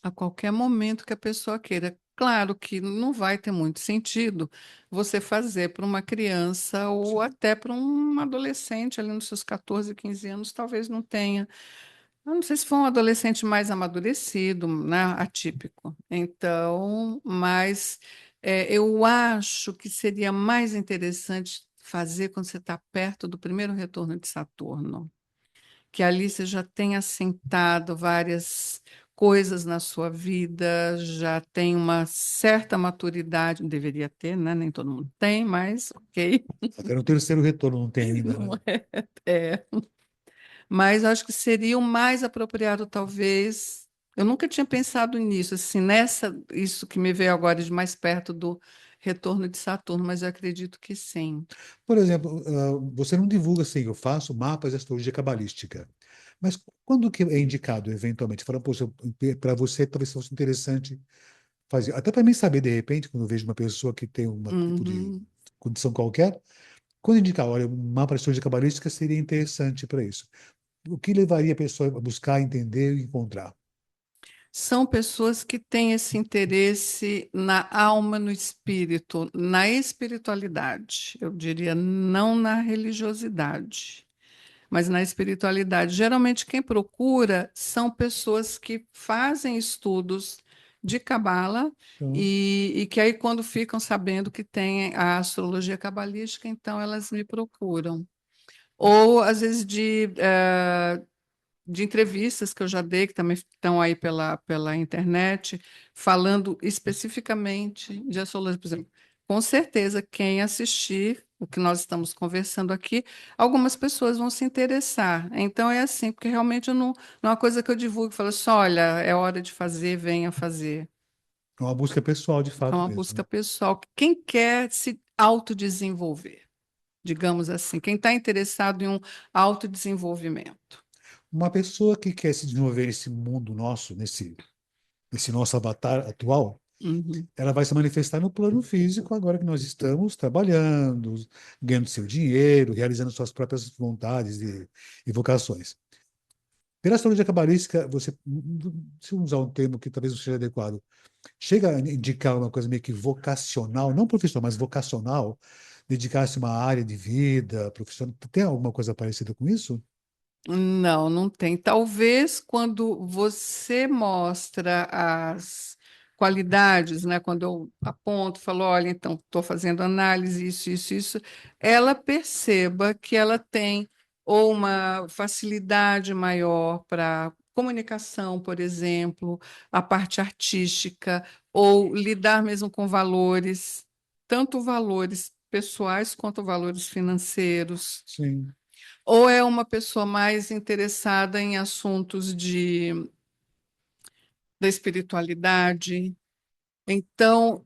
A qualquer momento que a pessoa queira. Claro que não vai ter muito sentido você fazer para uma criança ou até para um adolescente ali nos seus 14, 15 anos, talvez não tenha. Eu não sei se for um adolescente mais amadurecido, né, atípico. Então, mas eu acho que seria mais interessante fazer quando você está perto do primeiro retorno de Saturno, que ali você já tem assentado várias coisas na sua vida, já tem uma certa maturidade, deveria ter, né? Nem todo mundo tem, mas ok. Até no terceiro retorno não tem ainda, Não né? é. Mas acho que seria o mais apropriado, talvez. Eu nunca tinha pensado nisso, assim, isso que me veio agora de mais perto do retorno de Saturno, mas eu acredito que sim. Por exemplo, você não divulga assim, eu faço mapas de astrologia cabalística. Mas quando que é indicado, eventualmente? Fala, poxa, para você talvez fosse interessante fazer. Até para mim saber, de repente, quando eu vejo uma pessoa que tem um tipo de Uhum. condição qualquer, quando indicar, olha, um mapa de astrologia cabalística seria interessante para isso. O que levaria a pessoa a buscar, entender e encontrar? São pessoas que têm esse interesse na alma, no espírito, na espiritualidade, eu diria, não na religiosidade, mas na espiritualidade. Geralmente, quem procura são pessoas que fazem estudos de cabala Então, e que aí, quando ficam sabendo que tem a astrologia cabalística, então elas me procuram. Ou, às vezes, de entrevistas que eu já dei, que também estão aí pela internet, falando especificamente de astrologia, por exemplo. Com certeza, quem assistir o que nós estamos conversando aqui, algumas pessoas vão se interessar. Então, é assim, porque realmente não é uma coisa que eu divulgo e falo assim, olha, é hora de fazer, venha fazer. é uma busca pessoal, de É fato uma mesmo, busca né? pessoal. Quem quer se autodesenvolver, digamos assim, quem está interessado em um autodesenvolvimento. Uma pessoa que quer se desenvolver nesse mundo nosso, nesse nosso avatar atual, Uhum. ela vai se manifestar no plano físico agora que nós estamos trabalhando, ganhando seu dinheiro, realizando suas próprias vontades e vocações. Pela astrologia cabalística, você, se eu usar um termo que talvez não seja adequado, chega a indicar uma coisa meio que vocacional, não profissional, mas vocacional, dedicar-se a uma área de vida, profissional. Tem alguma coisa parecida com isso? Não, não tem. Talvez quando você mostra as qualidades, né? Quando eu aponto, falo, olha, então estou fazendo análise, isso, ela perceba que ela tem ou uma facilidade maior para comunicação, por exemplo, a parte artística, ou lidar mesmo com valores, tanto valores pessoais quanto valores financeiros. Sim, Ou é uma pessoa mais interessada em assuntos da espiritualidade? Então,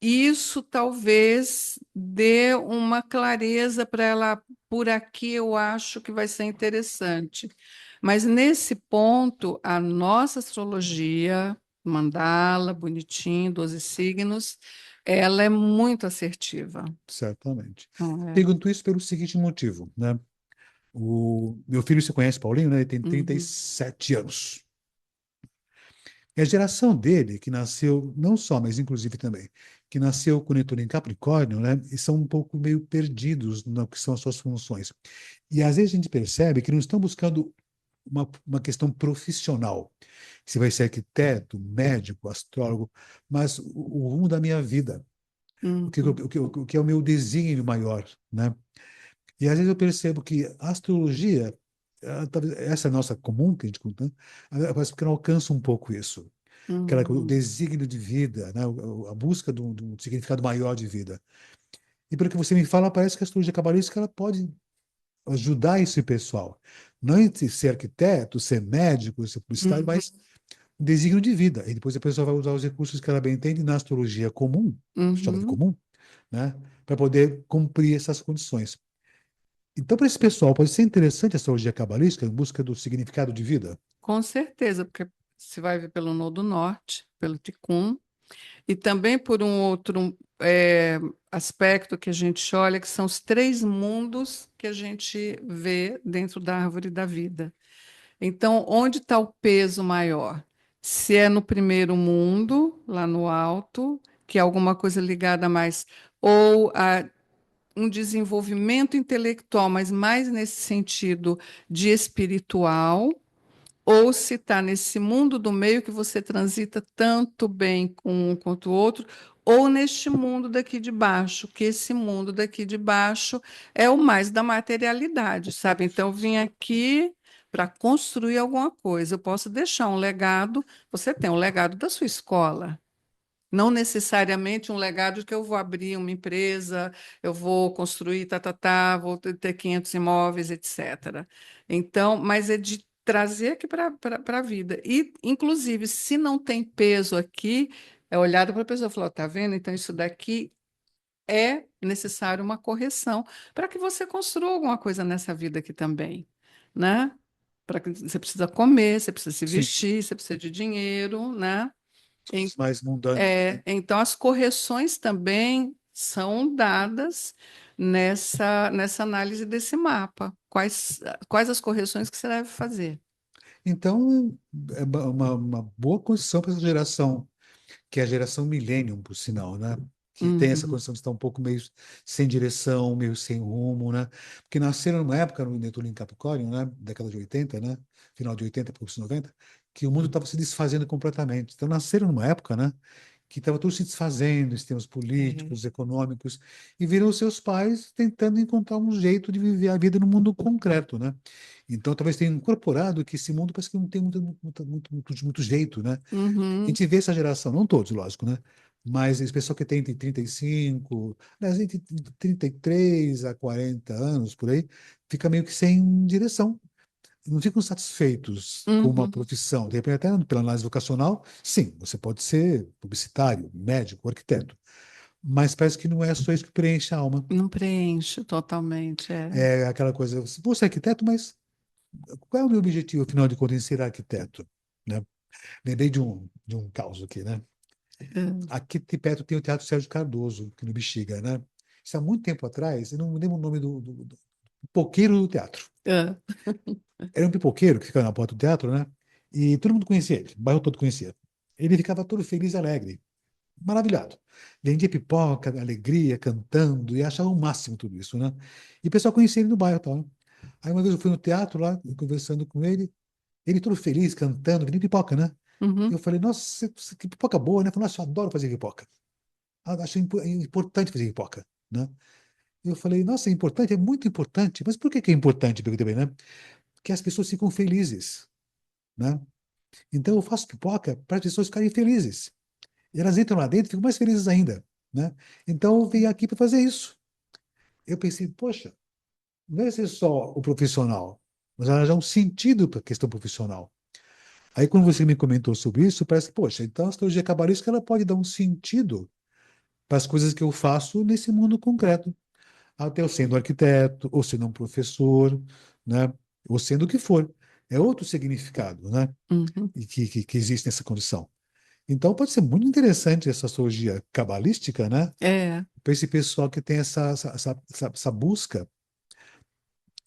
isso talvez dê uma clareza para ela. Por aqui eu acho que vai ser interessante. Mas nesse ponto, a nossa astrologia, mandala, bonitinho, 12 signos, ela é muito assertiva. certamente. Não é? Pergunto isso pelo seguinte motivo, né? O meu filho se conhece, Paulinho, né? Ele tem Uhum, 37 anos. E a geração dele, que nasceu, não só, mas inclusive também, que nasceu com Netuno em Capricórnio, né? E são um pouco meio perdidos no que são as suas funções. E às vezes a gente percebe que não estão buscando uma questão profissional. Se vai ser arquiteto, médico, astrólogo, mas o rumo da minha vida, uhum, o que é o meu desígnio maior, né? E às vezes eu percebo que a astrologia, talvez essa nossa comum que a gente conta, parece que não alcança um pouco isso. O uhum, desígnio de vida, né? A busca de um significado maior de vida. E pelo que você me fala, parece que a astrologia cabalística ela pode ajudar esse pessoal. Não em ser arquiteto, ser médico, ser publicitário, uhum, mas um desígnio de vida. E depois a pessoa vai usar os recursos que ela bem entende na astrologia comum, chamada uhum. comum, né? Para poder cumprir essas condições. Então, para esse pessoal, pode ser interessante a astrologia cabalística em busca do significado de vida? Com certeza, porque se vai ver pelo Nodo Norte, pelo Ticum, E também por um outro aspecto que a gente olha, que são os três mundos que a gente vê dentro da árvore da vida. Então, onde está o peso maior? Se é no primeiro mundo, lá no alto, que é alguma coisa ligada mais, ou a um desenvolvimento intelectual, mas mais nesse sentido de espiritual, ou se está nesse mundo do meio que você transita tanto bem com um quanto o outro, ou neste mundo daqui de baixo, que esse mundo daqui de baixo é o mais da materialidade, sabe? Então, eu vim aqui para construir alguma coisa. Eu posso deixar um legado, você tem um legado da sua escola. Não necessariamente um legado de que eu vou abrir uma empresa, eu vou construir, vou ter 500 imóveis, etc. Então, mas é de trazer aqui para a vida. E, inclusive, se não tem peso aqui, é olhado para a pessoa e falar, tá vendo? Então, isso daqui é necessário uma correção para que você construa alguma coisa nessa vida aqui também, né? Para que você precisa comer, você precisa se Sim, vestir, você precisa de dinheiro, né? os mais mundanos, né? Então, as correções também são dadas nessa análise desse mapa. Quais as correções que você deve fazer? Então, é uma boa condição para essa geração, que é a geração Millennium, por sinal, né? Que tem essa Uhum, condição de estar um pouco meio sem direção, meio sem rumo, né? Porque nasceram numa época, no Netuno em Capricórnio, né? Década de 80, né? Final de 80 para os 90, que o mundo estava se desfazendo completamente. Então, nasceram numa época, né? Que estava tudo se desfazendo, em termos é, políticos, econômicos, e viram os seus pais tentando encontrar um jeito de viver a vida no mundo concreto, né? Então, talvez tenham incorporado que esse mundo parece que não tem muito jeito, né? A uhum, gente vê essa geração, não todos, lógico, né? Mas esse pessoal que tem entre 35, né, entre 33 a 40 anos, por aí, fica meio que sem direção. Não ficam satisfeitos com uma uhum. profissão. De repente, até pela análise vocacional, sim, você pode ser publicitário, médico, arquiteto. Mas parece que não é só isso que preenche a alma. Não preenche totalmente. É. É aquela coisa, você é arquiteto, mas qual é o meu objetivo, afinal de contas, em ser arquiteto? Né? Lembrei de um caso aqui, né? Aqui de perto tem o Teatro Sérgio Cardoso, aqui no Bexiga, né? Isso há muito tempo atrás, eu não me lembro o nome do pipoqueiro do teatro. É. Era um pipoqueiro que ficava na porta do teatro, né? E todo mundo conhecia ele, o bairro todo conhecia. Ele ficava todo feliz e alegre, maravilhado. Vendia pipoca, alegria, cantando, e achava o máximo tudo isso, né? E o pessoal conhecia ele no bairro, tal, né? Aí uma vez eu fui no teatro lá, conversando com ele todo feliz, cantando, vendendo pipoca, né? Uhum, Eu falei, nossa, que pipoca boa, né? Eu falei, nossa, eu adoro fazer pipoca. Acho importante fazer pipoca, né? E eu falei, nossa, é importante, é muito importante. Mas por que que é importante? Perguntei bem, né? Porque as pessoas ficam felizes, né? Então eu faço pipoca para as pessoas ficarem felizes. E elas entram lá dentro e ficam mais felizes ainda, né? Então eu vim aqui para fazer isso. Eu pensei, poxa, não é ser só o profissional, mas arranjar um sentido para a questão profissional. Aí quando você me comentou sobre isso, parece, poxa, então a astrologia cabalística ela pode dar um sentido para as coisas que eu faço nesse mundo concreto. Até eu sendo arquiteto, ou sendo um professor, né? Ou sendo o que for. É outro significado, né? uhum. E que existe nessa condição. Então, pode ser muito interessante essa astrologia cabalística, né? É. Para esse pessoal que tem essa busca,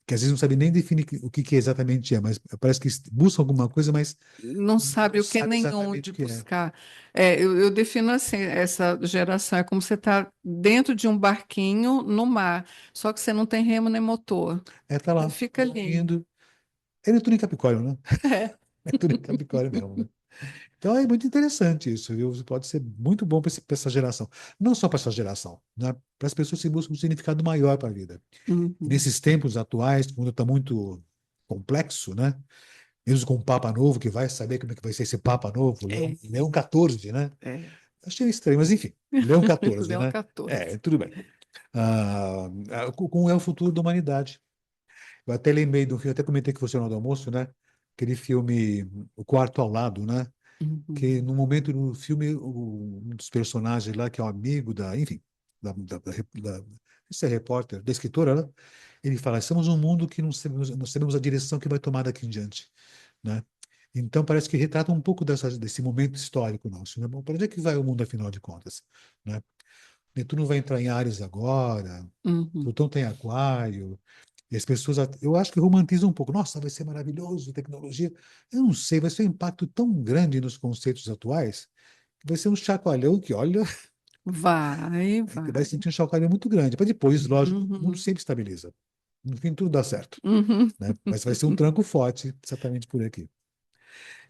que às vezes não sabe nem definir o que exatamente é, mas parece que busca alguma coisa, mas Não não sabe o que sabe nem exatamente onde o que é. buscar. Eu defino assim, essa geração é como você está dentro de um barquinho no mar, só que você não tem remo nem motor. É, tá Você lá, fica ali. indo. Ele é tudo em Capricórnio, né? É tudo em Capricórnio mesmo, né? Então é muito interessante isso, viu? Pode ser muito bom para essa geração. Não só para essa geração, né? Para as pessoas que buscam um significado maior para a vida. E Uhum. nesses tempos atuais, que o mundo está muito complexo, né? Mesmo com um Papa novo, que vai saber como é que vai ser esse Papa novo, Leão, É, Leão 14, né? é. Achei estranho, mas enfim, Leão 14, Leão né? 14. Tudo bem. Como é o futuro da humanidade. Eu até lembrei do filme, até comentei com você no hora do almoço, né? Aquele filme O Quarto ao Lado, né? Uhum. Que no momento do filme, um dos personagens lá, que é um amigo enfim, esse é repórter, da escritora, né? Ele fala, estamos num mundo que não sabemos a direção que vai tomar daqui em diante, né? Então, parece que retrata um pouco desse momento histórico nosso, né? Bom, para onde é que vai o mundo, afinal de contas, né? Netuno vai entrar em Áries agora, Uhum. Plutão tem Aquário, e as pessoas, eu acho que romantizam um pouco. Nossa, vai ser maravilhoso, tecnologia. Eu não sei, vai ser um impacto tão grande nos conceitos atuais, que vai ser um chacoalhão que, olha, Vai, que vai vai. sentir um chacoalhão muito grande. Mas depois, lógico, o mundo Uhum. sempre estabiliza. No fim, tudo dá certo, Uhum. né? Mas vai ser um tranco forte, exatamente por aqui.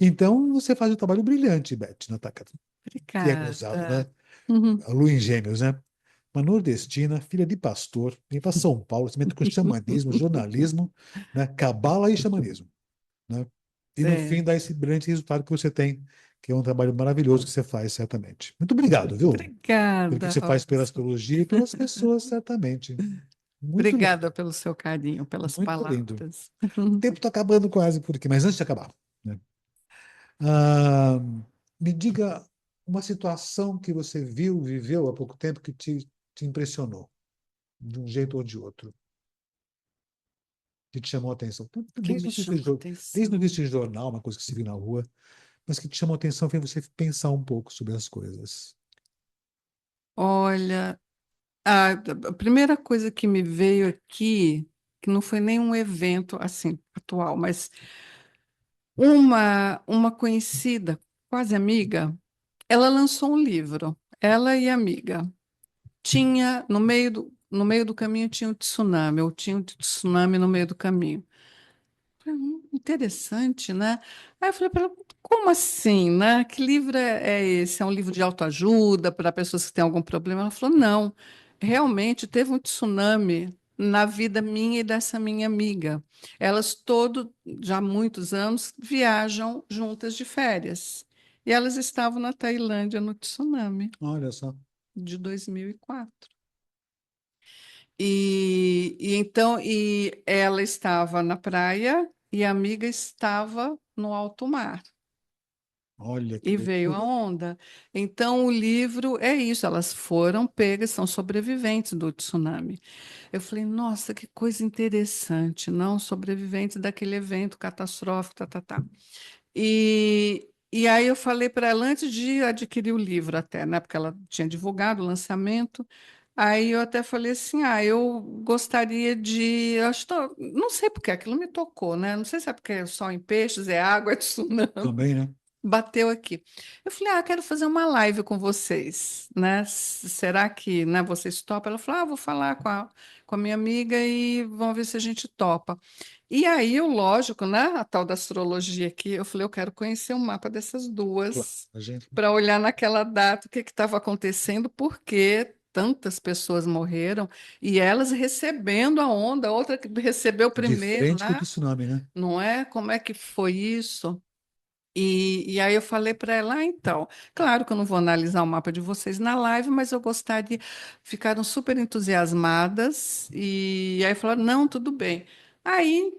Então, você faz um trabalho brilhante, Beth, na Takata, que é gozado, né? Obrigada. Uhum. A lua em Gêmeos, né? Uma nordestina, filha de pastor, vem para São Paulo, se mete com xamanismo, jornalismo, né? Cabala e xamanismo, né? E no fim É, dá esse brilhante resultado que você tem, que é um trabalho maravilhoso que você faz, certamente. Muito obrigado, viu? Pelo que obrigada, você faz pela Robson. astrologia e pelas pessoas, certamente. Muito lindo, Obrigada pelo seu carinho, pelas muito lindo. palavras. O tempo está acabando quase por aqui, mas antes de acabar, né? Ah, me diga uma situação que você viu, viveu há pouco tempo que te impressionou, de um jeito ou de outro, que te chamou a atenção. Que me chamou a Desde atenção. notícia de jornal, uma coisa que se viu na rua, mas que te chamou a atenção fez você pensar um pouco sobre as coisas. Olha, a primeira coisa que me veio aqui, que não foi nenhum evento assim atual, mas uma conhecida, quase amiga, ela lançou um livro, ela e a amiga. Tinha, no meio do caminho tinha um tsunami, ou tinha um tsunami no meio do caminho. Falei, interessante, né? Aí eu falei para ela, como assim, né? Que livro é esse? É um livro de autoajuda para pessoas que têm algum problema? Ela falou, não, realmente teve um tsunami na vida minha e dessa minha amiga. Elas já há muitos anos, viajam juntas de férias. E elas estavam na Tailândia no tsunami Olha só. de 2004. E então ela estava na praia e a amiga estava no alto mar Olha que e veio a loucura. onda. Então o livro é isso, elas foram pegas, são sobreviventes do tsunami. Eu falei, nossa, que coisa interessante, não sobreviventes daquele evento catastrófico, tá, tá, tá. E aí eu falei para ela antes de adquirir o livro até, né? Porque ela tinha divulgado o lançamento. Aí eu até falei assim, eu gostaria de, não sei porque aquilo me tocou, né? Não sei se é porque é só em peixes, é água, é tsunami, Também, né? bateu aqui. Eu falei, quero fazer uma live com vocês, né? Será que, né, vocês topam? Ela falou, vou falar com a minha amiga e vamos ver se a gente topa. E aí, lógico, né, a tal da astrologia aqui, eu falei, eu quero conhecer o mapa dessas Claro, duas, a gente. para olhar naquela data o que estava acontecendo, porque tantas pessoas morreram e elas recebendo a onda, a outra que recebeu De primeiro, frente com o né? tsunami, né? Não é? Como é que foi isso? E aí eu falei para ela, então, claro que eu não vou analisar o mapa de vocês na live, mas eu gostaria, ficaram super entusiasmadas, e aí falaram, não, tudo bem. Aí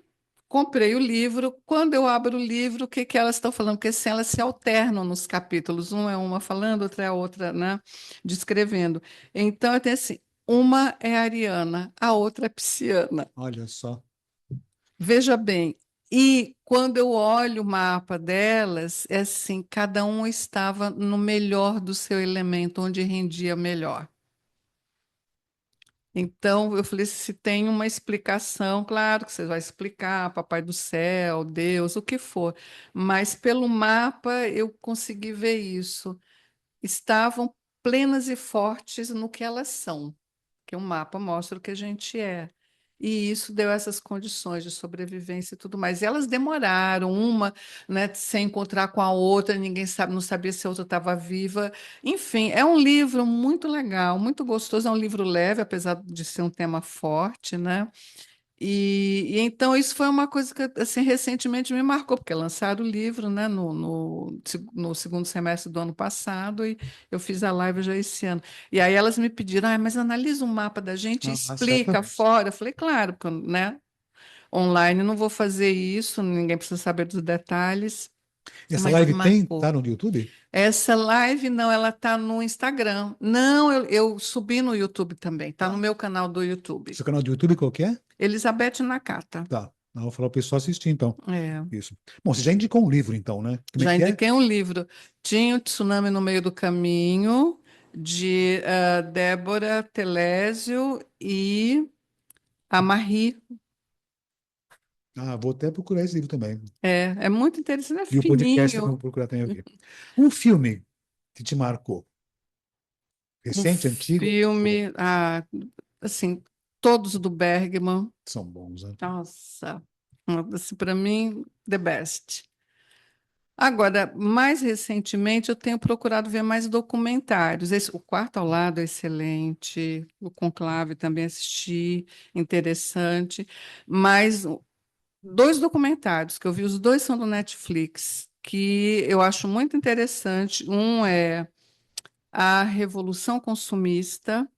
comprei o livro, quando eu abro o livro, o que que elas estão falando? Porque assim, elas se alternam nos capítulos, uma é uma falando, outra é a outra, né, descrevendo. Então, eu tenho assim, uma é ariana, a outra é pisciana. Olha só. Veja bem, e quando eu olho o mapa delas, é assim, cada um estava no melhor do seu elemento, onde rendia melhor. Então, eu falei, se tem uma explicação, claro que você vai explicar, Papai do Céu, Deus, o que for, mas pelo mapa eu consegui ver isso. Estavam plenas e fortes no que elas são, que o mapa mostra o que a gente é. E isso deu essas condições de sobrevivência e tudo mais. E elas demoraram, uma, né, sem encontrar com a outra, ninguém sabe, não sabia se a outra estava viva. Enfim, é um livro muito legal, muito gostoso, é um livro leve, apesar de ser um tema forte, né? E então isso foi uma coisa que assim recentemente me marcou, porque lançaram o livro, né, no segundo semestre do ano passado e eu fiz a live já esse ano. E aí elas me pediram, mas analisa o mapa da gente e Ah, explica certamente. fora. Eu falei, claro, porque, né, online eu não vou fazer isso, ninguém precisa saber dos detalhes, Essa mas me live tem, marcou. tá no YouTube? Essa live não, ela tá no Instagram. Não, eu subi no YouTube também, tá no Tá. meu canal do YouTube. Seu canal do YouTube qual que é? Elizabeth Nakata. Tá. Não, vou falar o pessoal assistir, então. É, Isso. Bom, você já indicou um livro, então, né? Como é já que é? indiquei um livro. Tinha o Tsunami no Meio do Caminho, de Débora Telésio e a Marie. Ah, vou até procurar esse livro também. É muito interessante, é E o podcast também fininho. vou procurar também aqui. Um filme que te marcou? Um Recente, antigo? filme, assim, todos do Bergman. São bons, né? Nossa, assim, para mim, the best. Agora, mais recentemente, eu tenho procurado ver mais documentários. O Quarto ao Lado é excelente, o Conclave também assisti, interessante. Mas dois documentários que eu vi, os dois são do Netflix, que eu acho muito interessante. Um é A Revolução Consumista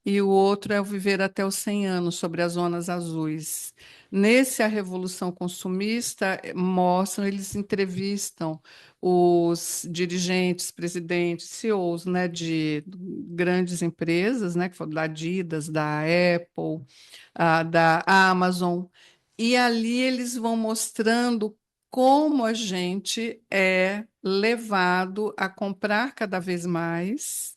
e o outro é o Viver até os 100 anos, sobre as zonas azuis. Nesse, a Revolução Consumista mostram, eles entrevistam os dirigentes, presidentes, CEOs, né, de grandes empresas, né, que foram da Adidas, da Apple, da Amazon, e ali eles vão mostrando como a gente é levado a comprar cada vez mais,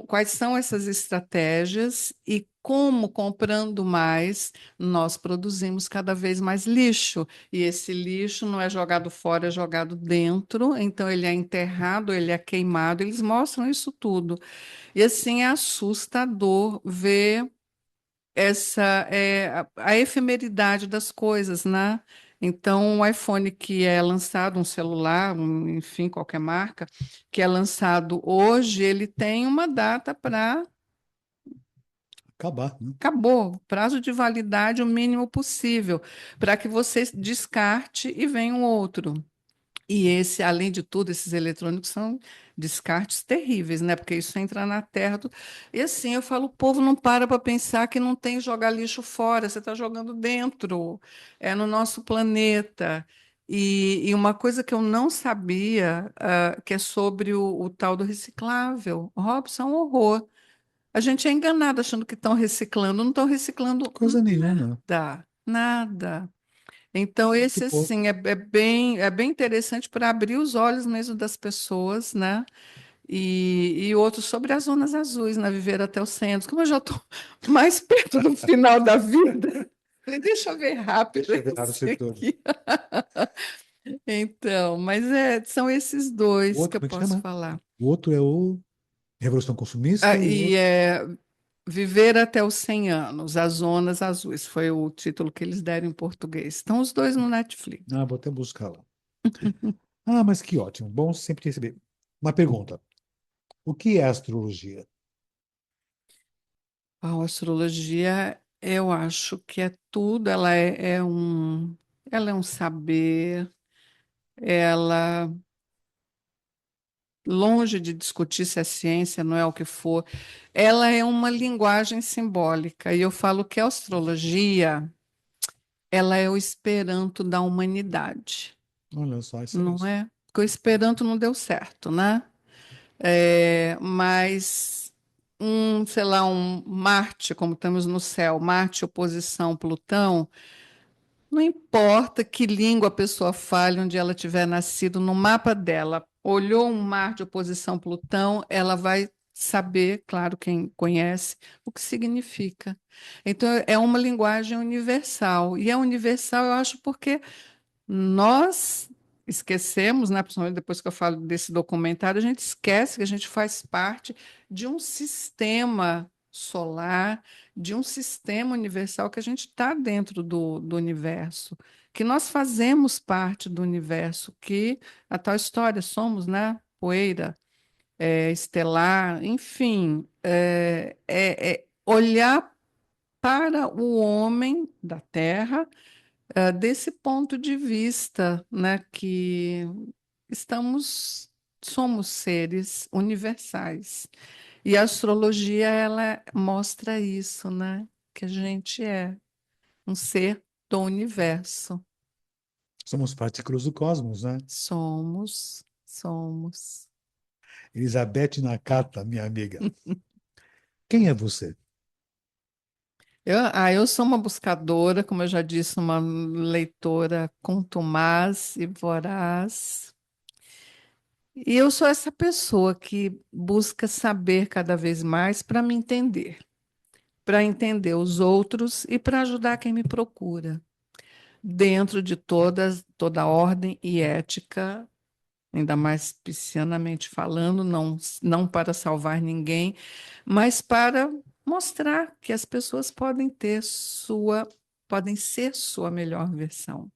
quais são essas estratégias e como, comprando mais, nós produzimos cada vez mais lixo. E esse lixo não é jogado fora, é jogado dentro, então ele é enterrado, ele é queimado, eles mostram isso tudo. E assim é assustador ver a efemeridade das coisas, né? Então, o iPhone que é lançado, um celular, enfim, qualquer marca, que é lançado hoje, ele tem uma data para Acabar, né? acabou, prazo de validade o mínimo possível, para que você descarte e venha um outro. E esse, além de tudo, esses eletrônicos são descartes terríveis, né? Porque isso entra na terra. E assim, eu falo, o povo não para pensar que não tem jogar lixo fora, você está jogando dentro, é no nosso planeta. E uma coisa que eu não sabia, que é sobre o tal do reciclável. Robson, é um horror. A gente é enganado achando que estão reciclando, não estão reciclando Coisa nenhuma. nada, nada. Então, Muito esse, pouco. assim, é bem interessante para abrir os olhos mesmo das pessoas, né? E outro sobre as zonas azuis, né? Viver até os 100 anos. Como eu já estou mais perto do final da vida, falei, deixa eu ver rápido Deixa eu ver lá no esse setor. aqui. Então, mas são esses O dois que outro, eu como é que posso chama? falar. O outro é o Revolução Consumista Ah, e o e outro. é Viver até os 100 anos, as zonas azuis, foi o título que eles deram em português. Estão os dois no Netflix. Ah, vou até buscar lá. Ah, mas que ótimo. Bom sempre receber. Uma pergunta. O que é astrologia? A astrologia, eu acho que é tudo, ela é um saber, ela, longe de discutir se é ciência, não é o que for, ela é uma linguagem simbólica. E eu falo que a astrologia, ela é o Esperanto da humanidade, Olha só, não excelente. é? Porque o Esperanto não deu certo, né? Mas sei lá, um Marte, como estamos no céu, Marte oposição Plutão, não importa que língua a pessoa fale, onde ela tiver nascido, no mapa dela, olhou um mar de oposição Plutão, ela vai saber, claro, quem conhece, o que significa. Então, é uma linguagem universal. E é universal, eu acho, porque nós esquecemos, né, principalmente depois que eu falo desse documentário, a gente esquece que a gente faz parte de um sistema solar, de um sistema universal, que a gente está dentro do universo, que nós fazemos parte do universo, que a tal história somos, né, poeira, estelar, enfim, olhar para o homem da Terra desse ponto de vista, né, que estamos, somos seres universais. E a astrologia, ela mostra isso, né, que a gente é um ser do universo. Somos partículas do cosmos, né? Somos. Elizabeth Nakata, minha amiga. Quem é você? Eu sou uma buscadora, como eu já disse, uma leitora contumaz e voraz. E eu sou essa pessoa que busca saber cada vez mais para entender os outros e para ajudar quem me procura, dentro de toda a ordem e ética, ainda mais piscianamente falando, não para salvar ninguém, mas para mostrar que as pessoas podem ser sua melhor versão.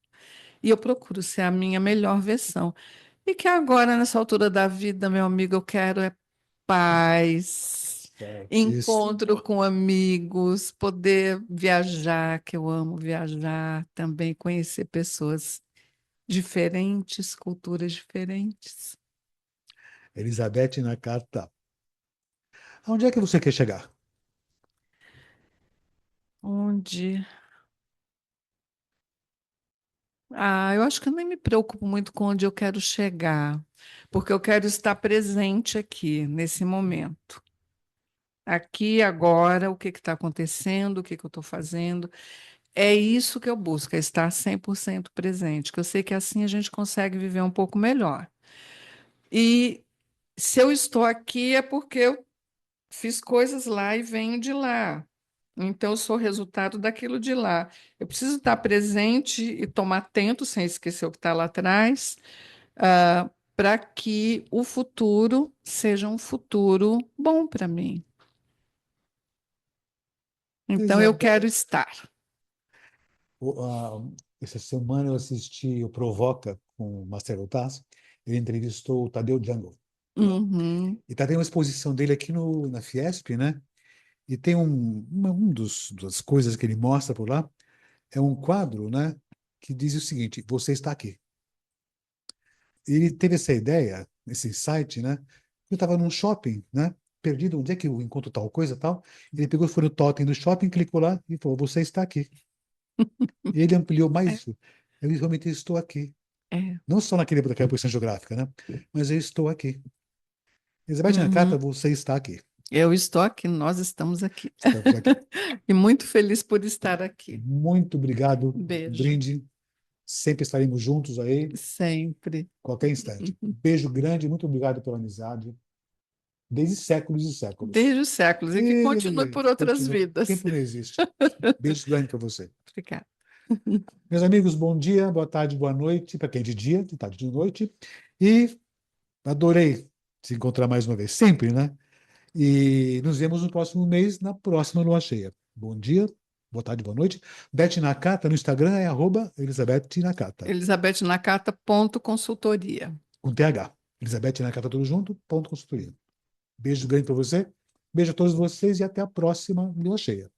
E eu procuro ser a minha melhor versão. E que agora, nessa altura da vida, meu amigo, eu quero é paz, Isso. encontro com amigos, poder viajar, que eu amo viajar, também conhecer pessoas diferentes, culturas diferentes. Elizabeth Nakata. Aonde é que você quer chegar? Onde? Eu acho que eu nem me preocupo muito com onde eu quero chegar, porque eu quero estar presente aqui, nesse momento. Aqui, agora, o que está acontecendo, o que eu estou fazendo. É isso que eu busco, é estar 100% presente, que eu sei que assim a gente consegue viver um pouco melhor. E se eu estou aqui é porque eu fiz coisas lá e venho de lá. Então, eu sou resultado daquilo de lá. Eu preciso estar presente e tomar atento, sem esquecer o que está lá atrás, para que o futuro seja um futuro bom para mim. Então, eu Elizabeth, quero estar. o- ah, essa semana eu assisti o Provoca com o Marcelo Taz. Ele entrevistou o Tadeu Jungle. Uhum, E tá tendo uma exposição dele aqui na Fiesp, né? E tem das coisas que ele mostra por lá, é um quadro, né? Que diz o seguinte: você está aqui. Ele teve essa ideia, esse insight, né? Eu estava num shopping, né? Perdido, onde é que eu encontro tal coisa tal? Ele pegou, foi no totem do shopping, clicou lá e falou: você está aqui. E ele ampliou mais é, isso. Eu realmente estou aqui. é. Não só naquela posição geográfica, né? Mas eu estou aqui. Elizabeth Nakata, Uhum. você está aqui. Eu estou aqui, nós estamos aqui. Estamos aqui. E muito feliz por estar aqui. Muito obrigado, Beijo, Brinde. Sempre estaremos juntos aí, sempre. qualquer instante. Beijo grande, muito obrigado pela amizade, desde séculos e séculos. Desde os séculos e que continue E por outras continua, vidas. tempo não existe. Beijo grande para você. Obrigada. Meus amigos, bom dia, boa tarde, boa noite, para quem é de dia, de tarde, de noite. E adorei se encontrar mais uma vez, sempre, né? E nos vemos no próximo mês, na próxima lua cheia. Bom dia, boa tarde, boa noite. Beth Nakata no Instagram é @Elizabeth Nakata, Elizabeth Nakata, ponto consultoria. com TH. Elizabeth Nakata tudo junto, ponto consultoria. Beijo grande para você. Beijo a todos vocês e até a próxima lua cheia.